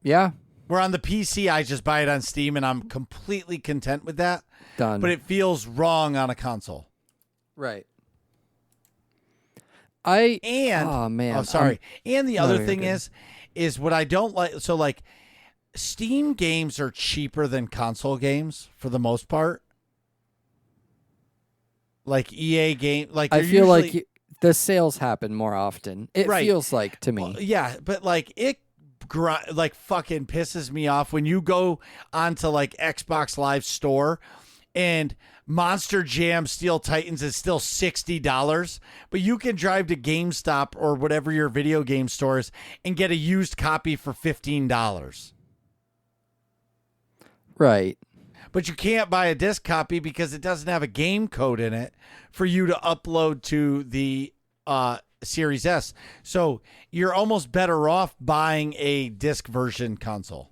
Yeah. Where on the PC, I just buy it on Steam and I'm completely content with that. Done. But it feels wrong on a console. Right. Oh man. Sorry. And the other thing good. is what I don't like. So like Steam games are cheaper than console games for the most part. Like EA game, like I feel like the sales happen more often. It feels like to me. Well, yeah, but like it like fucking pisses me off when you go onto like Xbox Live Store and Monster Jam Steel Titans is still $60, but you can drive to GameStop or whatever your video game store is and get a used copy for $15. Right. But you can't buy a disc copy because it doesn't have a game code in it for you to upload to the Series S. So you're almost better off buying a disc version console.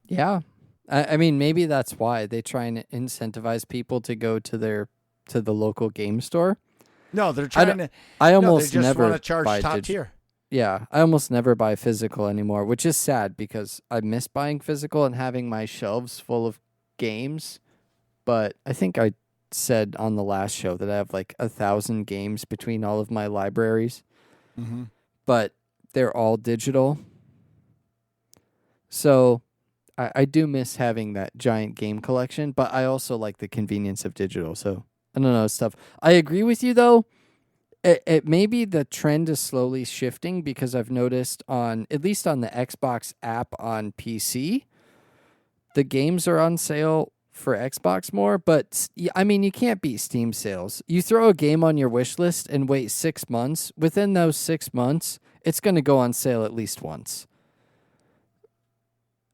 Yeah. I mean, maybe that's why they try and incentivize people to go to the local game store. No, they're trying to. I almost they just never want to charge buy top tier. Yeah, I almost never buy physical anymore, which is sad because I miss buying physical and having my shelves full of games. But I think I said on the last show that I have like 1,000 games between all of my libraries, but they're all digital. So I do miss having that giant game collection, but I also like the convenience of digital. So I don't know, stuff. I agree with you though. It maybe the trend is slowly shifting because I've noticed at least on the Xbox app on PC, the games are on sale for Xbox more. But I mean, you can't beat Steam sales. You throw a game on your wish list and wait 6 months. Within those 6 months, it's going to go on sale at least once.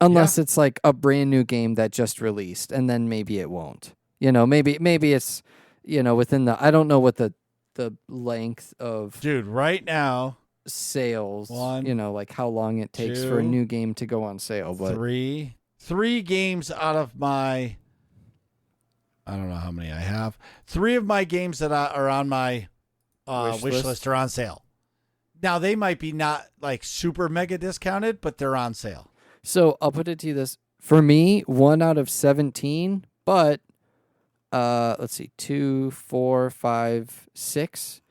Unless it's like a brand new game that just released, and then maybe it won't. Maybe it's, within I don't know what the length of right now sales, like how long it takes for a new game to go on sale. But three games out of my, I don't know how many I have. 3 of my games that are on my wish list are on sale. Now they might be not like super mega discounted, but they're on sale. So I'll put it to you this: for me, 1 out of 17, but let's see, 2, 4, 5, 6.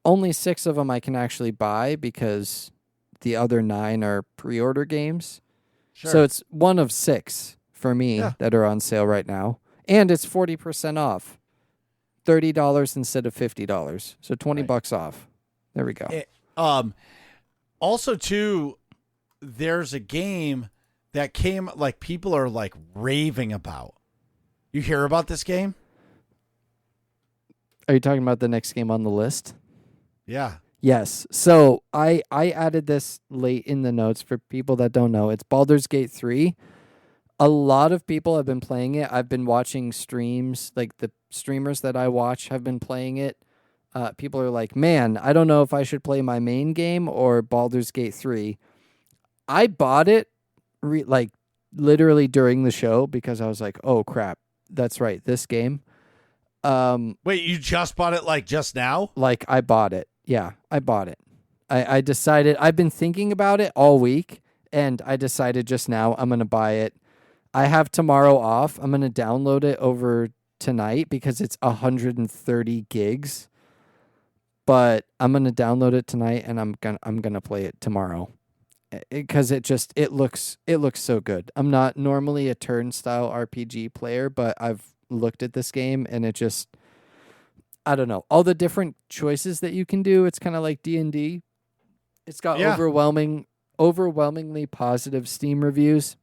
Only 6 of them I can actually buy because the other 9 are pre-order games. Sure. So it's 1 of 6 for me that are on sale right now, and it's 40% off, $30 instead of $50, so $20 off. There we go. Also, too, there's a game that came like people are like raving about. You hear about this game? Are you talking about the next game on the list? Yeah. Yes. So I added this late in the notes for people that don't know. It's Baldur's Gate 3. A lot of people have been playing it. I've been watching streams, like the streamers that I watch have been playing it. People are like, man, I don't know if I should play my main game or Baldur's Gate 3. I bought it literally during the show because I was like, oh, crap. That's right. This game. Wait, you just bought it like just now? Like I bought it. Yeah, I bought it. I decided, I've been thinking about it all week, and I decided just now I'm going to buy it. I have tomorrow off. I'm going to download it over tonight because it's 130 gigs. But I'm going to download it tonight, and I'm going to play it tomorrow. Because it looks so good. I'm not normally a turnstile RPG player, but I've looked at this game and it just, I don't know, all the different choices that you can do. It's kind of like D&D. It's got overwhelmingly positive Steam reviews.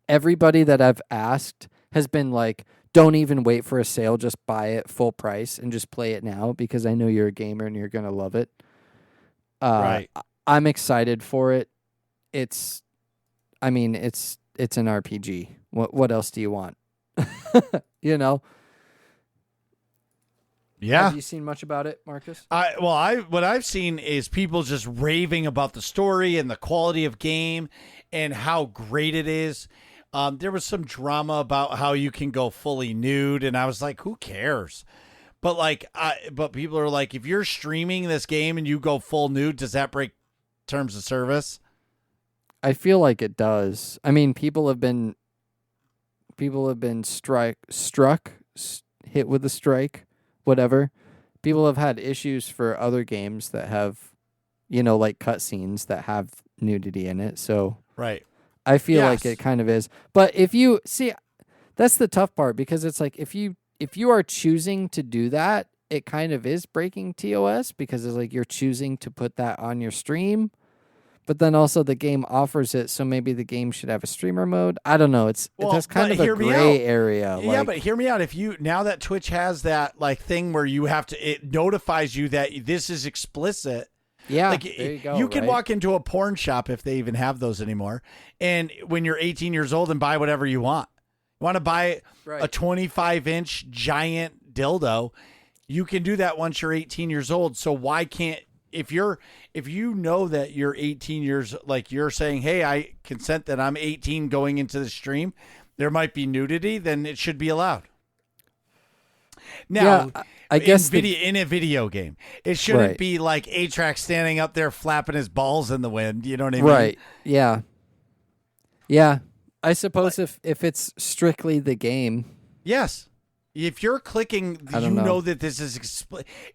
Everybody that I've asked has been like, don't even wait for a sale, just buy it full price and just play it now because I know you're a gamer and you're gonna love it. Right. I'm excited for it. It's an RPG. What else do you want? Yeah. Have you seen much about it, Marcus? What I've seen is people just raving about the story and the quality of game and how great it is. There was some drama about how you can go fully nude, and I was like, who cares? But but people are like, if you're streaming this game and you go full nude, does that break terms of service? I feel like it does. I mean, people have been hit with a strike, whatever. People have had issues for other games that have, like cutscenes that have nudity in it. So Right. I feel like Yes. it kind of is. But if you see, that's the tough part, because it's like if you are choosing to do that, it kind of is breaking TOS, because it's like you're choosing to put that on your stream. But then also the game offers it, so maybe the game should have a streamer mode. I don't know. That's kind but of a hear me gray out. area. Yeah, Like, but hear me out. If you now that Twitch has that like thing where you have to, it notifies you that this is explicit. yeah, Like there you go. you can right? walk into a porn shop if they even have those anymore, and when you're 18 years old and buy whatever you want. You want to buy Right. a 25-inch giant dildo, you can do that once you're 18 years old. So why can't if you know that you're 18 years, like you're saying, hey, I consent that I'm 18 going into the stream, there might be nudity, then it should be allowed. Now, Yeah, I guess in a video game, it shouldn't Right. be like Atrax standing up there flapping his balls in the wind. You know what I mean? right. Yeah. Yeah. I suppose if it's strictly the game. Yes. If you're clicking, I you don't know. know that this is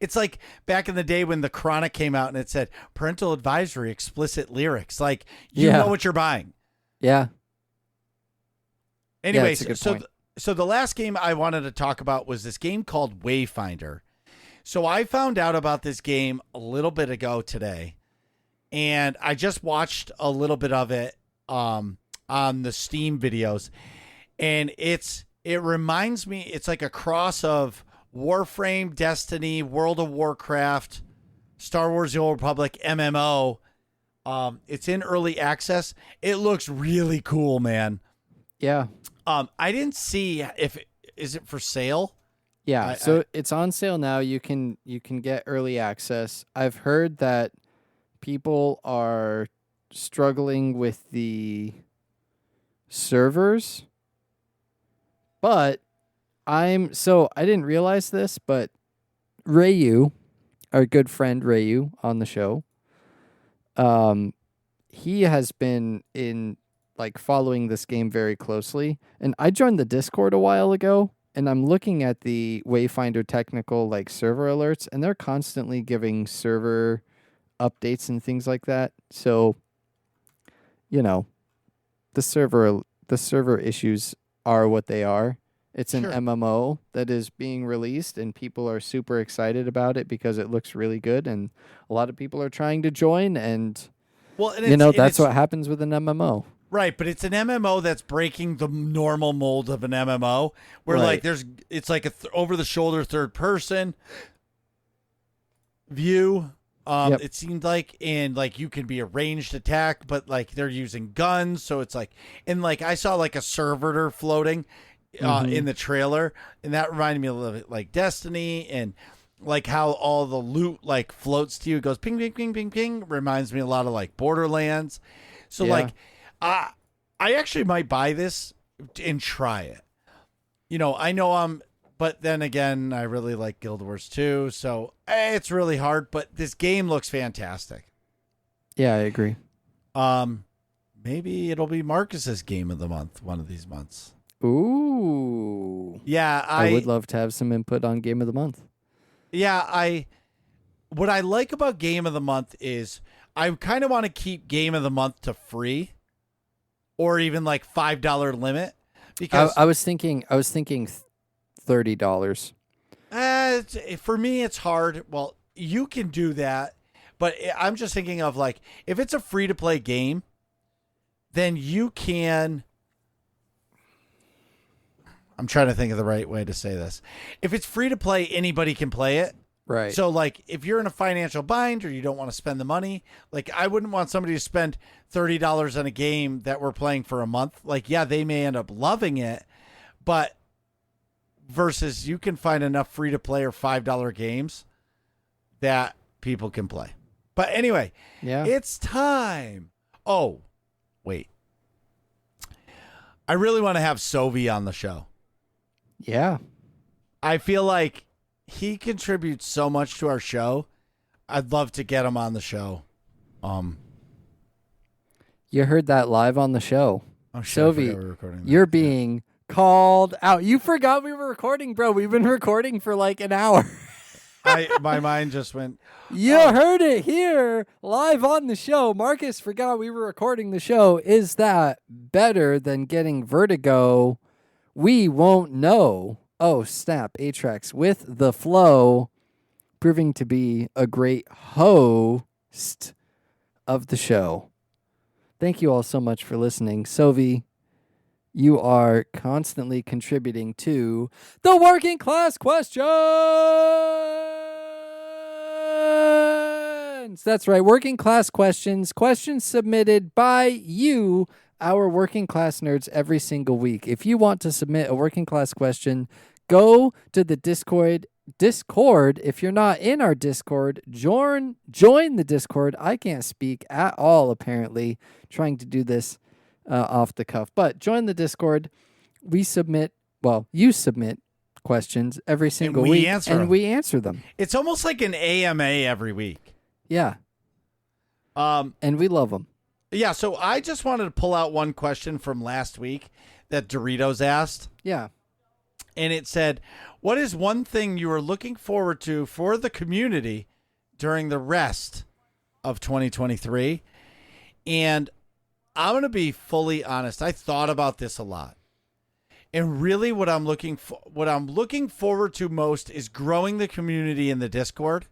it's like back in the day when the Chronic came out and it said parental advisory, explicit lyrics. Like you Yeah. know what you're buying. Yeah. Anyways, that's a good so point. so the last game I wanted to talk about was this game called Wayfinder. So I found out about this game a little bit ago today, and I just watched a little bit of it on the Steam videos, and it reminds me, it's like a cross of Warframe, Destiny, World of Warcraft, Star Wars: The Old Republic, MMO. It's in early access. It looks really cool, man. Yeah. I didn't see is it for sale? Yeah. So it's on sale now. You can get early access. I've heard that people are struggling with the servers, but I didn't realize this, but Rayu, our good friend Rayu on the show, he has been following this game very closely, and I joined the Discord a while ago, and I'm looking at the Wayfinder technical server alerts, and they're constantly giving server updates and things like that. So, the server issues are what they are. It's an Sure. MMO that is being released, and people are super excited about it because it looks really good, and a lot of people are trying to join, and Well, and that's what happens with an MMO. right, but it's an MMO that's breaking the normal mold of an MMO, where Right. it's like a over the shoulder third person view. Yep. It seemed like, and you can be a ranged attack, but they're using guns, so it's and I saw a servitor floating in the trailer, and that reminded me a little bit like Destiny, and how all the loot floats to you, it goes ping ping ping ping ping, reminds me a lot of Borderlands. So Yeah. I actually might buy this and try it. I know but then again, I really like Guild Wars 2, so it's really hard, but this game looks fantastic. Yeah, I agree. Maybe it'll be Marcus's game of the month one of these months. Ooh. Yeah, I would love to have some input on Game of the Month. Yeah, what I like about Game of the Month is I kind of want to keep Game of the Month to free, or even $5 limit, because I was thinking $30. for me it's hard. Well, you can do that, but I'm just thinking of if it's a free to play game, then you can. I'm trying to think of the right way to say this. If it's free to play, anybody can play it. Right. So if you're in a financial bind or you don't want to spend the money, I wouldn't want somebody to spend $30 on a game that we're playing for a month. Yeah, they may end up loving it, but versus you can find enough free to play or $5 games that people can play. But anyway, Yeah. it's time. Oh, wait. I really want to have Sovi on the show. Yeah. I feel like he contributes so much to our show. I'd love to get him on the show. You heard that live on the show. Oh shit, I forgot we Sovi, were recording that. you're being called out. You forgot we were recording, bro. We've been recording for like an hour. My mind just went. You heard it here live on the show. Marcus forgot we were recording the show. Is that better than getting Vertigo? We won't know. Oh, snap. Atrax with the flow, proving to be a great host of the show. Thank you all so much for listening. Sovi, you are constantly contributing to the working class questions. That's right, working class questions. Questions submitted by you, our working class nerds, every single week. If you want to submit a working class question, go to the Discord. If you're not in our Discord, join the Discord. I can't speak at all, apparently, trying to do this off the cuff. But join the Discord. You submit questions every single week, and we answer them. It's almost like an AMA every week. Yeah. And we love them. Yeah, so I just wanted to pull out one question from last week that Doritos asked. Yeah. And it said, what is one thing you are looking forward to for the community during the rest of 2023? And I'm going to be fully honest. I thought about this a lot. And really what I'm looking forward to most is growing the community in the Discord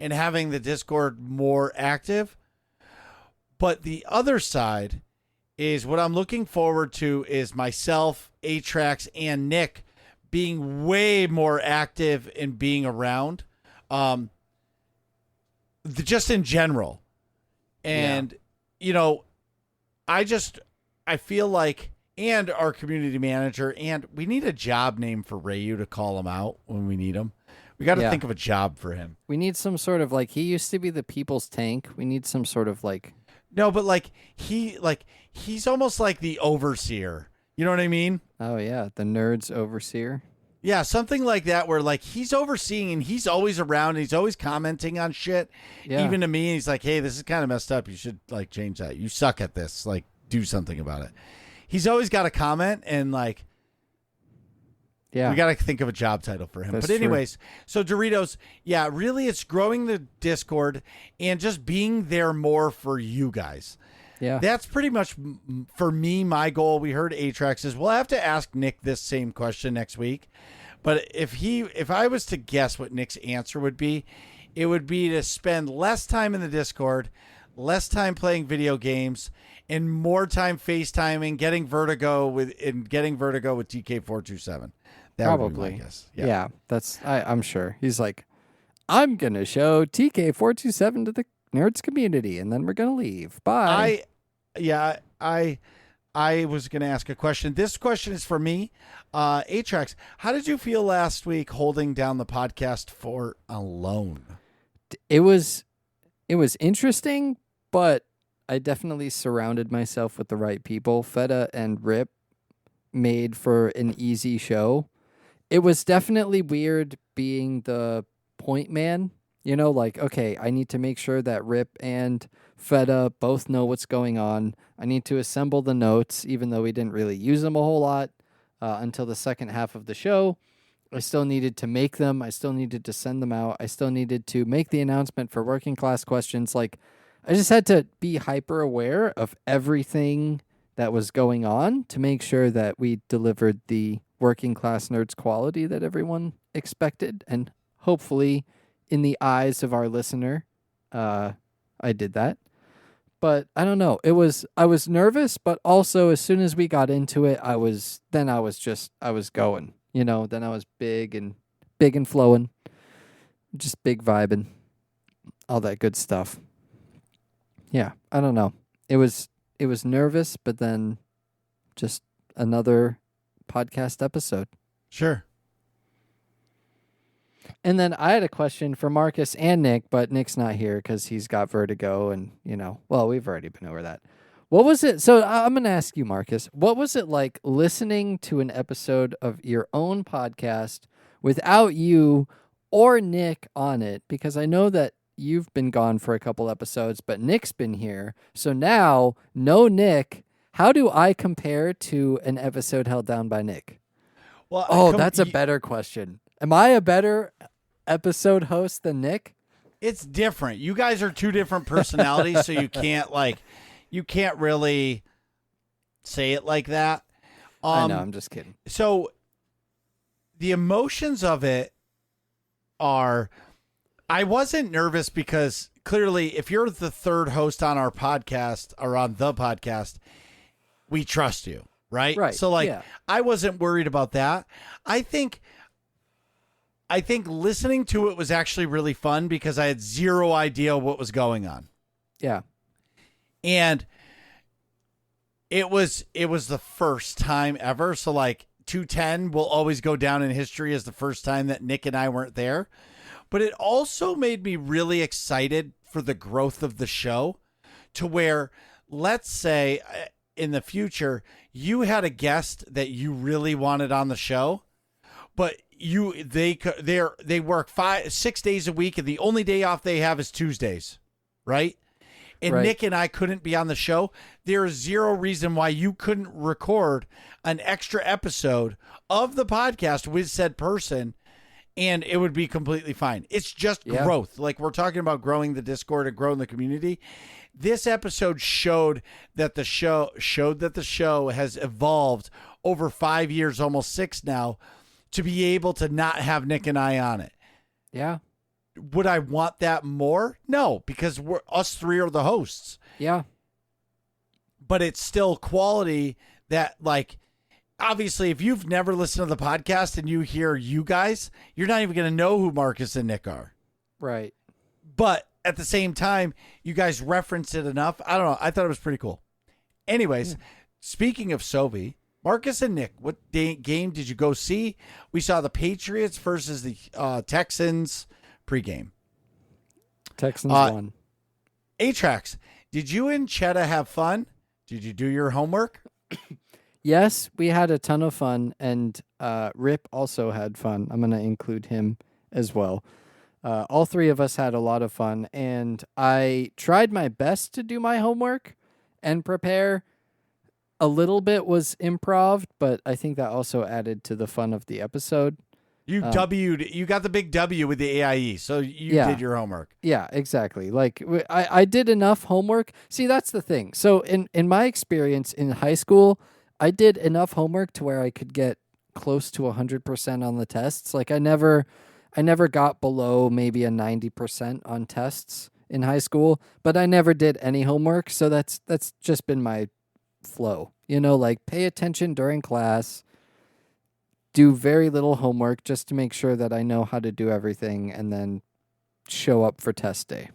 and having the Discord more active. But the other side is what I'm looking forward to is myself, Atrax, and Nick being way more active and being around, just in general. And, I feel like, and our community manager, and we need a job name for Rayu to call him out when we need him. We got to think of a job for him. We need some sort of he used to be the people's tank. We need some sort of No, but he's almost like the overseer. You know what I mean? Oh yeah, the nerds overseer. Yeah, something like that where he's overseeing and he's always around and he's always commenting on shit. Yeah. Even to me, and he's like, "Hey, this is kind of messed up. You should change that. You suck at this. Do something about it." He's always got a comment and we got to think of a job title for him. But anyways, so Doritos, really it's growing the Discord and just being there more for you guys. Yeah. That's pretty much for me, my goal. We heard Atrax is we'll have to ask Nick this same question next week. But if I was to guess what Nick's answer would be, it would be to spend less time in the Discord, less time playing video games, and more time FaceTiming, getting Vertigo with TK427. That Probably. Would be my guess. Yeah, I'm sure. He's like, I'm going to show TK427 to the nerds community, and then we're going to leave. Bye. I was going to ask a question. This question is for me. Atrax, how did you feel last week holding down the podcast for alone? It was interesting, but I definitely surrounded myself with the right people. Feta and Rip made for an easy show. It was definitely weird being the point man. Okay, I need to make sure that Rip and Feta both know what's going on. I need to assemble the notes, even though we didn't really use them a whole lot until the second half of the show. I still needed to make them. I still needed to send them out. I still needed to make the announcement for working class questions. I just had to be hyper aware of everything that was going on to make sure that we delivered the working class nerds quality that everyone expected. And hopefully, in the eyes of our listener, I did that. But I don't know. I was nervous, but also as soon as we got into it, I was going. Then I was big and flowing, just big vibing, all that good stuff. Yeah, I don't know. It was nervous, but then just another podcast episode. Sure. And then I had a question for Marcus and Nick, but Nick's not here because he's got vertigo and, we've already been over that. What was it? So I'm going to ask you, Marcus, what was it like listening to an episode of your own podcast without you or Nick on it? Because I know that you've been gone for a couple episodes, but Nick's been here. So now, no Nick. How do I compare to an episode held down by Nick? Well, Oh, that's a better question. Am I a better episode host than Nick? it's different. You guys are two different personalities, so you can't really say it like that. I know, I'm just kidding. So the emotions of it are, I wasn't nervous because clearly if you're the third host on our podcast or on the podcast, we trust you, right? Right. So yeah. I wasn't worried about that. I think listening to it was actually really fun because I had zero idea what was going on. Yeah. And it was the first time ever. So 210 will always go down in history as the first time that Nick and I weren't there. But it also made me really excited for the growth of the show to where, let's say in the future, you had a guest that you really wanted on the show, but they work 6 days a week and the only day off they have is Tuesdays, right? And Right. Nick and I couldn't be on the show. There is zero reason why you couldn't record an extra episode of the podcast with said person and it would be completely fine. It's just growth. Like we're talking about growing the Discord and growing the community. This episode showed that the show has evolved over 5 years, almost 6 now, to be able to not have Nick and I on it. Yeah. Would I want that more? No, because us three are the hosts. Yeah. But it's still quality that, obviously, if you've never listened to the podcast and you hear you guys, you're not even going to know who Marcus and Nick are. Right. But at the same time, you guys reference it enough. I don't know. I thought it was pretty cool. Anyways, speaking of Sovi, Marcus and Nick, what game did you go see? We saw the Patriots versus the Texans pregame. Texans won. Atrax, did you and Chetta have fun? Did you do your homework? Yes, we had a ton of fun, and Rip also had fun. I'm going to include him as well. All three of us had a lot of fun, and I tried my best to do my homework and prepare. A little bit was improv, but I think that also added to the fun of the episode. You got the big W with the AIE, so you did your homework. Yeah, exactly. I did enough homework. See, that's the thing. So in my experience in high school, I did enough homework to where I could get close to 100% on the tests. I never got below maybe a 90% on tests in high school, but I never did any homework. So that's just been my flow, pay attention during class, do very little homework just to make sure that I know how to do everything, and then show up for test day.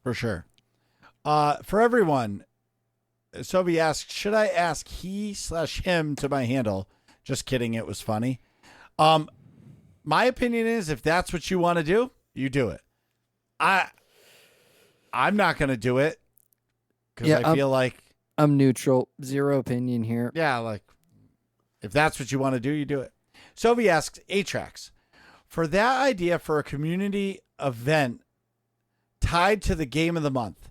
For sure. For everyone, Sobi asked, should I ask he/him to my handle? Just kidding. It was funny. My opinion is if that's what you want to do, you do it. I'm not going to do it because I feel like I'm neutral. Zero opinion here. Yeah, if that's what you want to do, you do it. Sovi asks, Atrax, for that idea for a community event tied to the game of the month,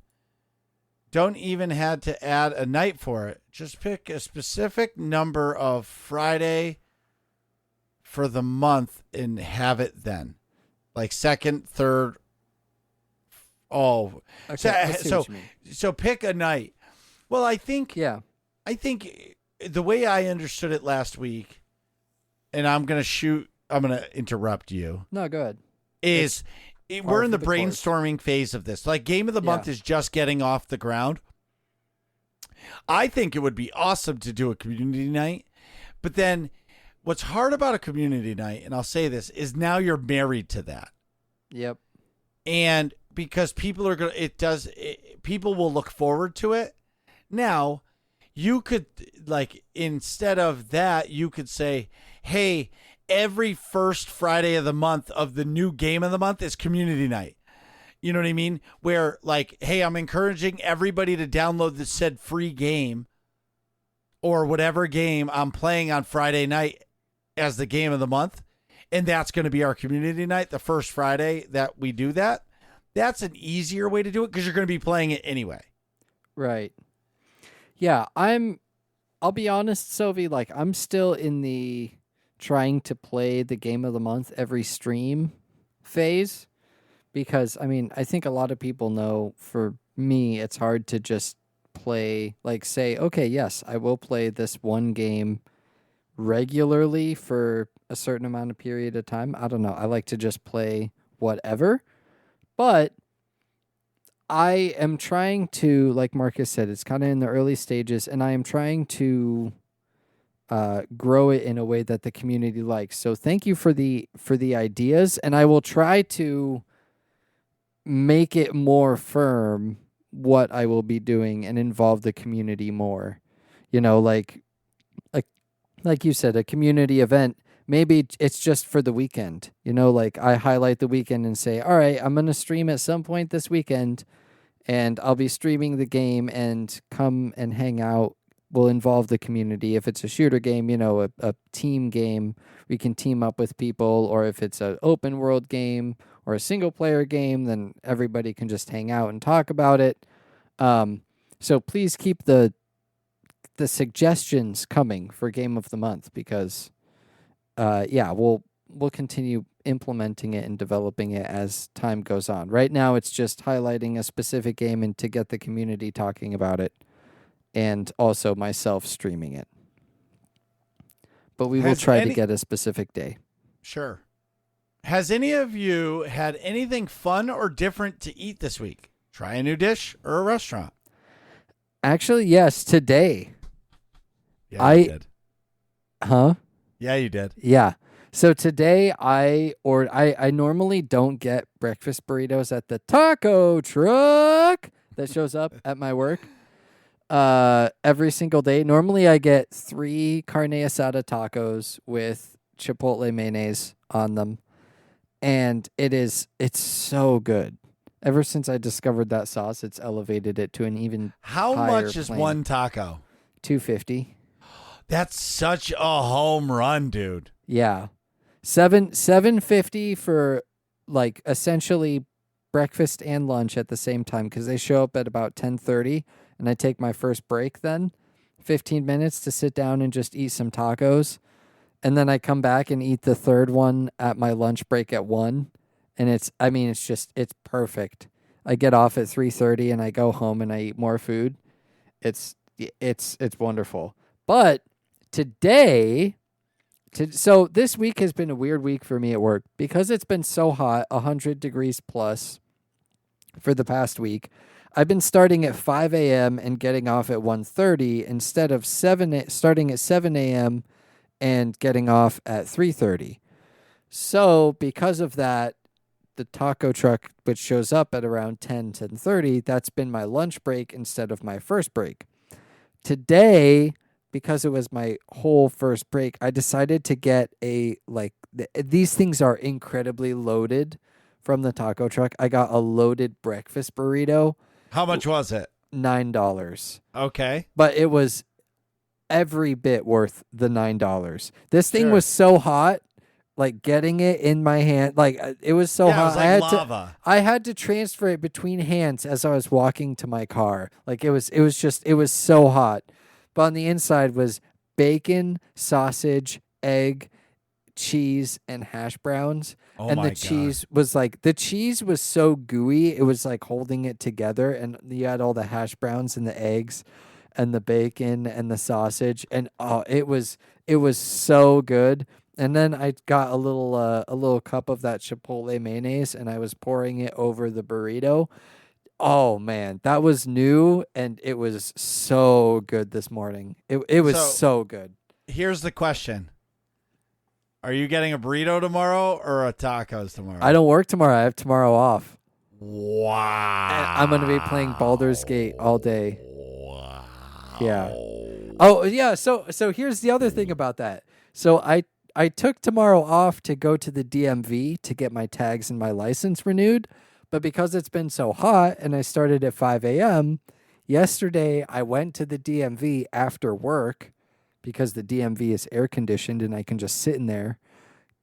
don't even have to add a night for it. Just pick a specific number of Friday for the month and have it then. Second, third. Oh, okay, so pick a night. Well, I think the way I understood it last week, and I'm going to interrupt you. No, go ahead. We're in the brainstorming phase of this. Game of the month is just getting off the ground. I think it would be awesome to do a community night, but then what's hard about a community night, and I'll say this, is now you're married to that. Yep. And because people are people will look forward to it. Now, you could, instead of that, you could say, hey, every first Friday of the month of the new game of the month is community night. You know what I mean? Where like, hey, I'm encouraging everybody to download the said free game or whatever game I'm playing on Friday night as the game of the month. And that's going to be our community night, the first Friday that we do that. That's an easier way to do it because you're going to be playing it anyway. Right. Yeah, I'll be honest, Sophie, like I'm still in the trying to play the game of the month every stream phase because I mean, I think a lot of people know for me it's hard to just play like say, okay, yes, I will play this one game regularly for a certain amount of period of time. I don't know. I like to just play whatever. But I am trying to, like Marcus said, it's kind of in the early stages, and I am trying to grow it in a way that the community likes. So thank you for the ideas, and I will try to make it more firm what I will be doing and involve the community more. You know, like you said, a community event. Maybe it's just for the weekend. You know, like I highlight the weekend and say, all right, I'm going to stream at some point this weekend and I'll be streaming the game and come and hang out. We'll involve the community. If it's a shooter game, you know, a team game, we can team up with people. Or if it's an open world game or a single player game, then everybody can just hang out and talk about it. So please keep the suggestions coming for game of the month because we'll continue implementing it and developing it as time goes on. Right now it's just highlighting a specific game and to get the community talking about it and also myself streaming it. But we will try to get a specific day. Sure. Has any of you had anything fun or different to eat this week? Try a new dish or a restaurant? Actually, yes, today. Yeah, you did. Huh? Yeah, you did. Yeah. So today I normally don't get breakfast burritos at the taco truck that shows up at my work every single day. Normally I get 3 carne asada tacos with chipotle mayonnaise on them. And it's so good. Ever since I discovered that sauce, it's elevated it to an even How higher much is plane. one taco? $2.50. That's such a home run, dude. Yeah. $7.50 for like essentially breakfast and lunch at the same time because they show up at about 10:30 and I take my first break then 15 minutes to sit down and just eat some tacos and then I come back and eat the third one at my lunch break at 1 and it's perfect. I get off at 3:30 and I go home and I eat more food. It's wonderful. But today so this week has been a weird week for me at work because it's been so hot, 100 degrees plus for the past week. I've been starting at 5 a.m. and getting off at 1:30 instead of starting at 7 a.m. and getting off at 3:30. So because of that, the taco truck, which shows up at around 10:30, that's been my lunch break instead of my first break. Today, because it was my whole first break, I decided to get these things are incredibly loaded from the taco truck. I got a loaded breakfast burrito. How much was it? $9. Okay. But it was every bit worth the $9. This thing Sure. was so hot, like getting it in my hand, like it was so hot. It was like lava. I had to transfer it between hands as I was walking to my car. Like it was so hot. But on the inside was bacon, sausage, egg, cheese, and hash browns. Oh and my the cheese was so gooey, it was like holding it together. And you had all the hash browns and the eggs and the bacon and the sausage. And it was so good. And then I got a little cup of that chipotle mayonnaise and I was pouring it over the burrito. Oh man, that was new and it was so good this morning. It was so good. Here's the question. Are you getting a burrito tomorrow or a tacos tomorrow? I don't work tomorrow. I have tomorrow off. Wow. And I'm going to be playing Baldur's Gate all day. Wow. Yeah. Oh, yeah, so here's the other thing about that. So I took tomorrow off to go to the DMV to get my tags and my license renewed, But because it's been so hot and I started at 5 a.m., yesterday I went to the DMV after work because the DMV is air conditioned and I can just sit in there.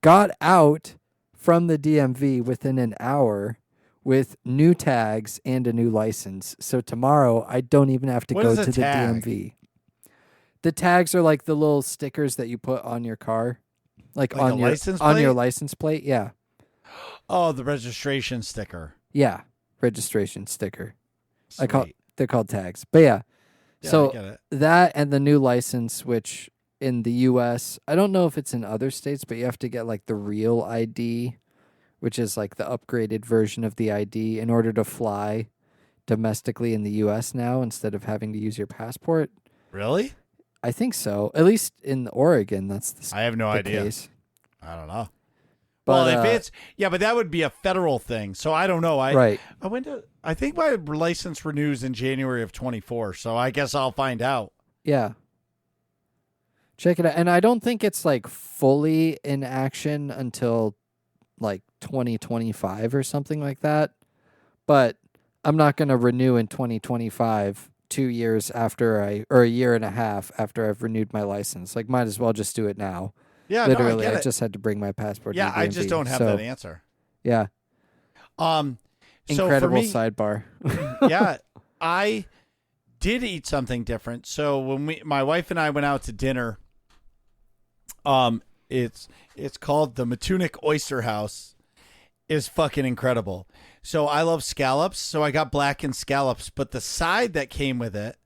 Got out from the DMV within an hour with new tags and a new license. So tomorrow I don't even have to What go is a to the tag? DMV. The tags are like the little stickers that you put on your car, like Like a on your license on your plate? license plate. Yeah. Oh, the registration sticker. Yeah. Registration sticker. Sweet. They're called tags. But yeah. Yeah, I So get it. that and the new license, which in the US, I don't know if it's in other states, but you have to get like the real ID, which is like the upgraded version of the ID in order to fly domestically in the US now instead of having to use your passport. Really? I think so. At least in Oregon, that's I have no the idea. case. I don't know. But, Well, if it's but that would be a federal thing. So I don't know. right. I think my license renews in January of 24. So I guess I'll find out. Yeah. Check it out. And I don't think it's like fully in action until like 2025 or something like that. But I'm not going to renew in 2025, 2 years after or a year and a half after I've renewed my license. Like, might as well just do it now. Yeah, Literally, no, I get I it. just had to bring my passport. Yeah, to the I just DMV. don't have So, that answer. Yeah. So Incredible for me, sidebar. yeah, I did eat something different. So when my wife and I went out to dinner, it's called the Matunic Oyster House. Is fucking incredible. So I love scallops, so I got blackened scallops, but the side that came with it,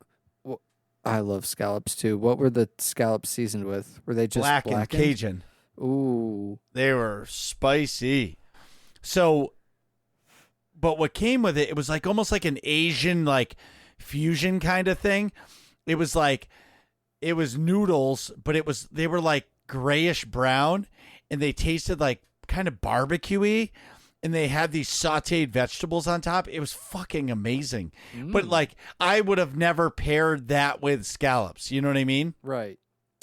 I love scallops too. What were the scallops seasoned with? Were they just blackened Cajun. Ooh. They were spicy. So, but what came with it, it was like almost like an Asian like fusion kind of thing. It was noodles, but they were like grayish brown, and they tasted like kind of barbecue-y, and they had these sauteed vegetables on top. It was fucking amazing. But like I would have never paired that with scallops. You know what I mean? Right.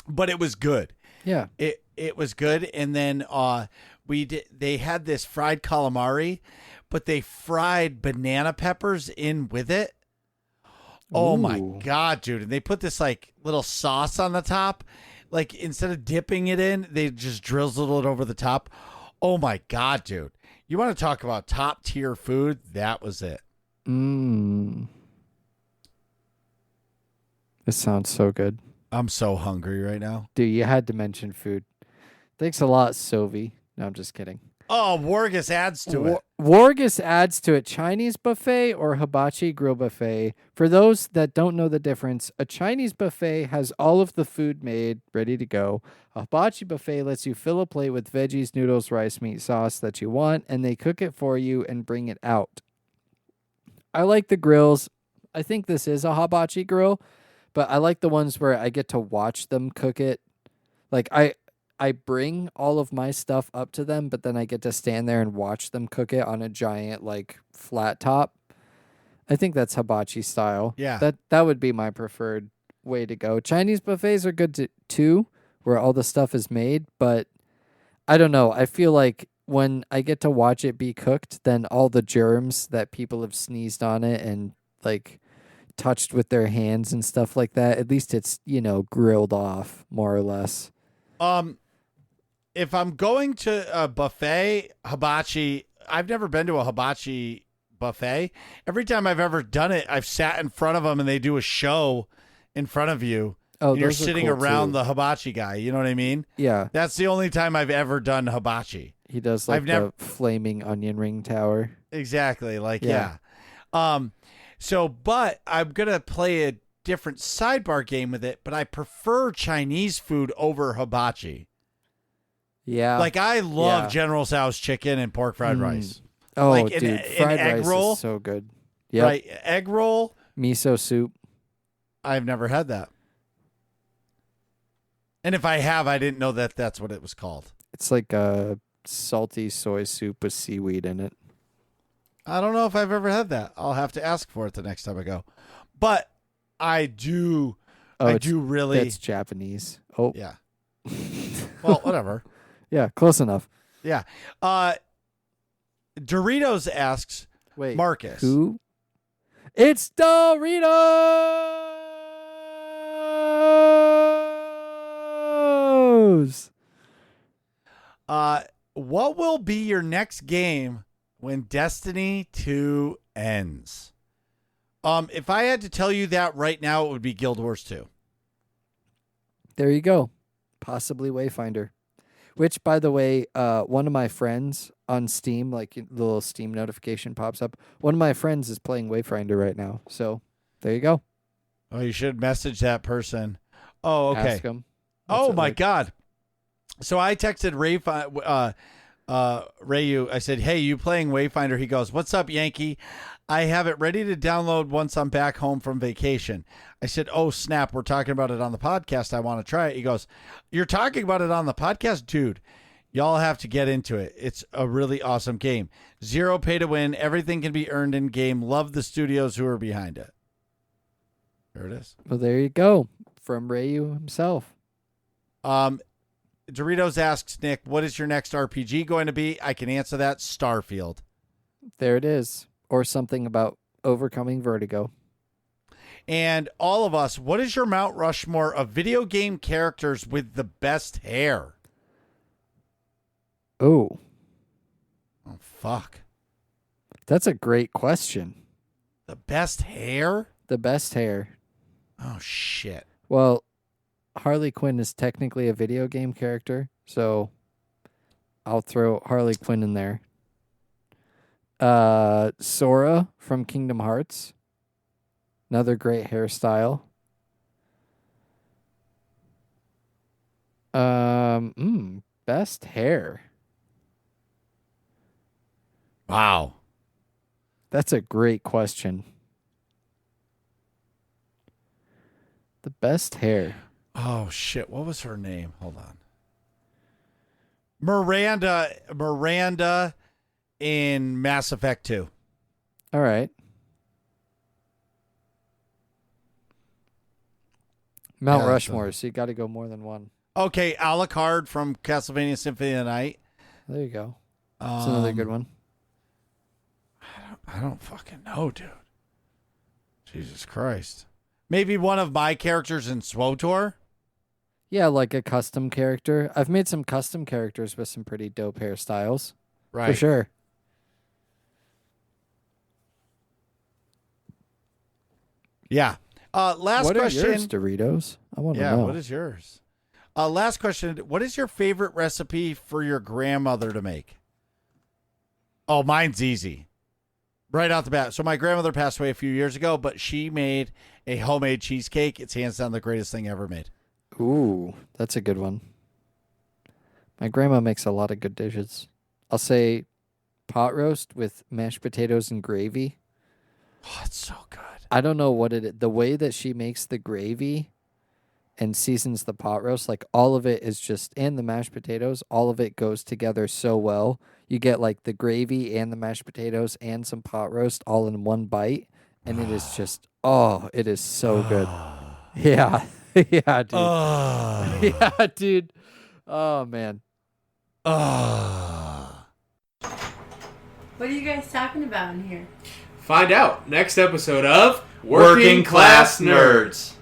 But it was good. Yeah. It was good. And then they had this fried calamari, but they fried banana peppers in with it. Oh my Ooh. God, dude. And they put this like little sauce on the top. Like instead of dipping it in, they just drizzled it over the top. Oh my God, dude. You want to talk about top tier food? That was it. This sounds so good. I'm so hungry right now. Dude, you had to mention food. Thanks a lot, Sovi. No, I'm just kidding. Oh, Wargus adds to it. Wargus adds to it. Chinese buffet or hibachi grill buffet. For those that don't know the difference, a Chinese buffet has all of the food made, ready to go. A hibachi buffet lets you fill a plate with veggies, noodles, rice, meat, sauce that you want, and they cook it for you and bring it out. I like the grills. I think this is a hibachi grill, but I like the ones where I get to watch them cook it. Like I bring all of my stuff up to them, but then I get to stand there and watch them cook it on a giant like flat top. I think that's hibachi style. Yeah. That would be my preferred way to go. Chinese buffets are good too, where all the stuff is made, but I don't know. I feel like when I get to watch it be cooked, then all the germs that people have sneezed on it and like touched with their hands and stuff like that, at least it's, grilled off more or less. If I'm going to a buffet, hibachi, I've never been to a hibachi buffet. Every time I've ever done it, I've sat in front of them and they do a show in front of you. Oh, and you're those are sitting cool, around too. the hibachi guy. You know what I mean? Yeah. That's the only time I've ever done hibachi. He does like I've never- the flaming onion ring tower. Exactly. Like, Yeah. yeah. But I'm going to play a different sidebar game with it, but I prefer Chinese food over hibachi. Yeah. Like, I love Yeah. General Tso's chicken and pork fried rice. Oh, like dude, an fried egg rice roll? is so good. Yep. Right? Egg roll, Miso soup. I've never had that. And if I have, I didn't know that that's what it was called. It's like a salty soy soup with seaweed in it. I don't know if I've ever had that. I'll have to ask for it the next time I go. But I do. Oh, I do really. That's Japanese. Oh, Yeah. Well, whatever. yeah, close enough. Yeah. Doritos asks, Wait, Marcus. who? It's Doritos. What will be your next game when Destiny 2 ends? If I had to tell you that right now, it would be Guild Wars 2. There you go. Possibly Wayfinder. Which, by the way, one of my friends on Steam, like the little Steam notification pops up. One of my friends is playing Wayfinder right now. So there you go. Oh, you should message that person. Oh, okay. Ask him. Oh my God. So I texted Rayu. I said, "Hey, you playing Wayfinder?" He goes, "What's up, Yankee? I have it ready to download once I'm back home from vacation." I said, "Oh snap, we're talking about it on the podcast. I want to try it." He goes, "You're talking about it on the podcast, dude? Y'all have to get into it. It's a really awesome game. Zero pay to win. Everything can be earned in game. Love the studios who are behind it." There it is. Well, there you go. From Rayu himself. Doritos asks Nick, "What is your next RPG going to be?" I can answer that. Starfield. There it is. Or something about overcoming vertigo. And all of us, what is your Mount Rushmore of video game characters with the best hair? Oh, fuck. that's a great question. The best hair? The best hair. Oh, shit. Well, Harley Quinn is technically a video game character, so I'll throw Harley Quinn in there. Sora from Kingdom Hearts. Another great hairstyle. Best hair. Wow. That's a great question. The best hair. Oh, shit. What was her name? Hold on. Miranda in Mass Effect 2. All right. Mount Yeah, Rushmore, so you got to go more than one. Okay, Alucard from Castlevania Symphony of the Night. There you go. That's another good one. I don't fucking know, dude. Jesus Christ. Maybe one of my characters in SWTOR? Yeah, like a custom character. I've made some custom characters with some pretty dope hairstyles. Right. For sure. Yeah. Last what question. What are yours, Doritos? I want to know. Yeah, what is yours? Last question. What is your favorite recipe for your grandmother to make? Oh, mine's easy. Right out the bat. So my grandmother passed away a few years ago, but she made a homemade cheesecake. It's hands down the greatest thing ever made. Ooh, that's a good one. My grandma makes a lot of good dishes. I'll say pot roast with mashed potatoes and gravy. Oh, it's so good. I don't know what it is. The way that she makes the gravy and seasons the pot roast, like all of it is just, and the mashed potatoes, all of it goes together so well. You get like the gravy and the mashed potatoes and some pot roast all in one bite. And it is just, it is so good. Yeah. Yeah, dude. Yeah, dude. Oh, man. What are you guys talking about in here? Find out next episode of Working Class Nerds.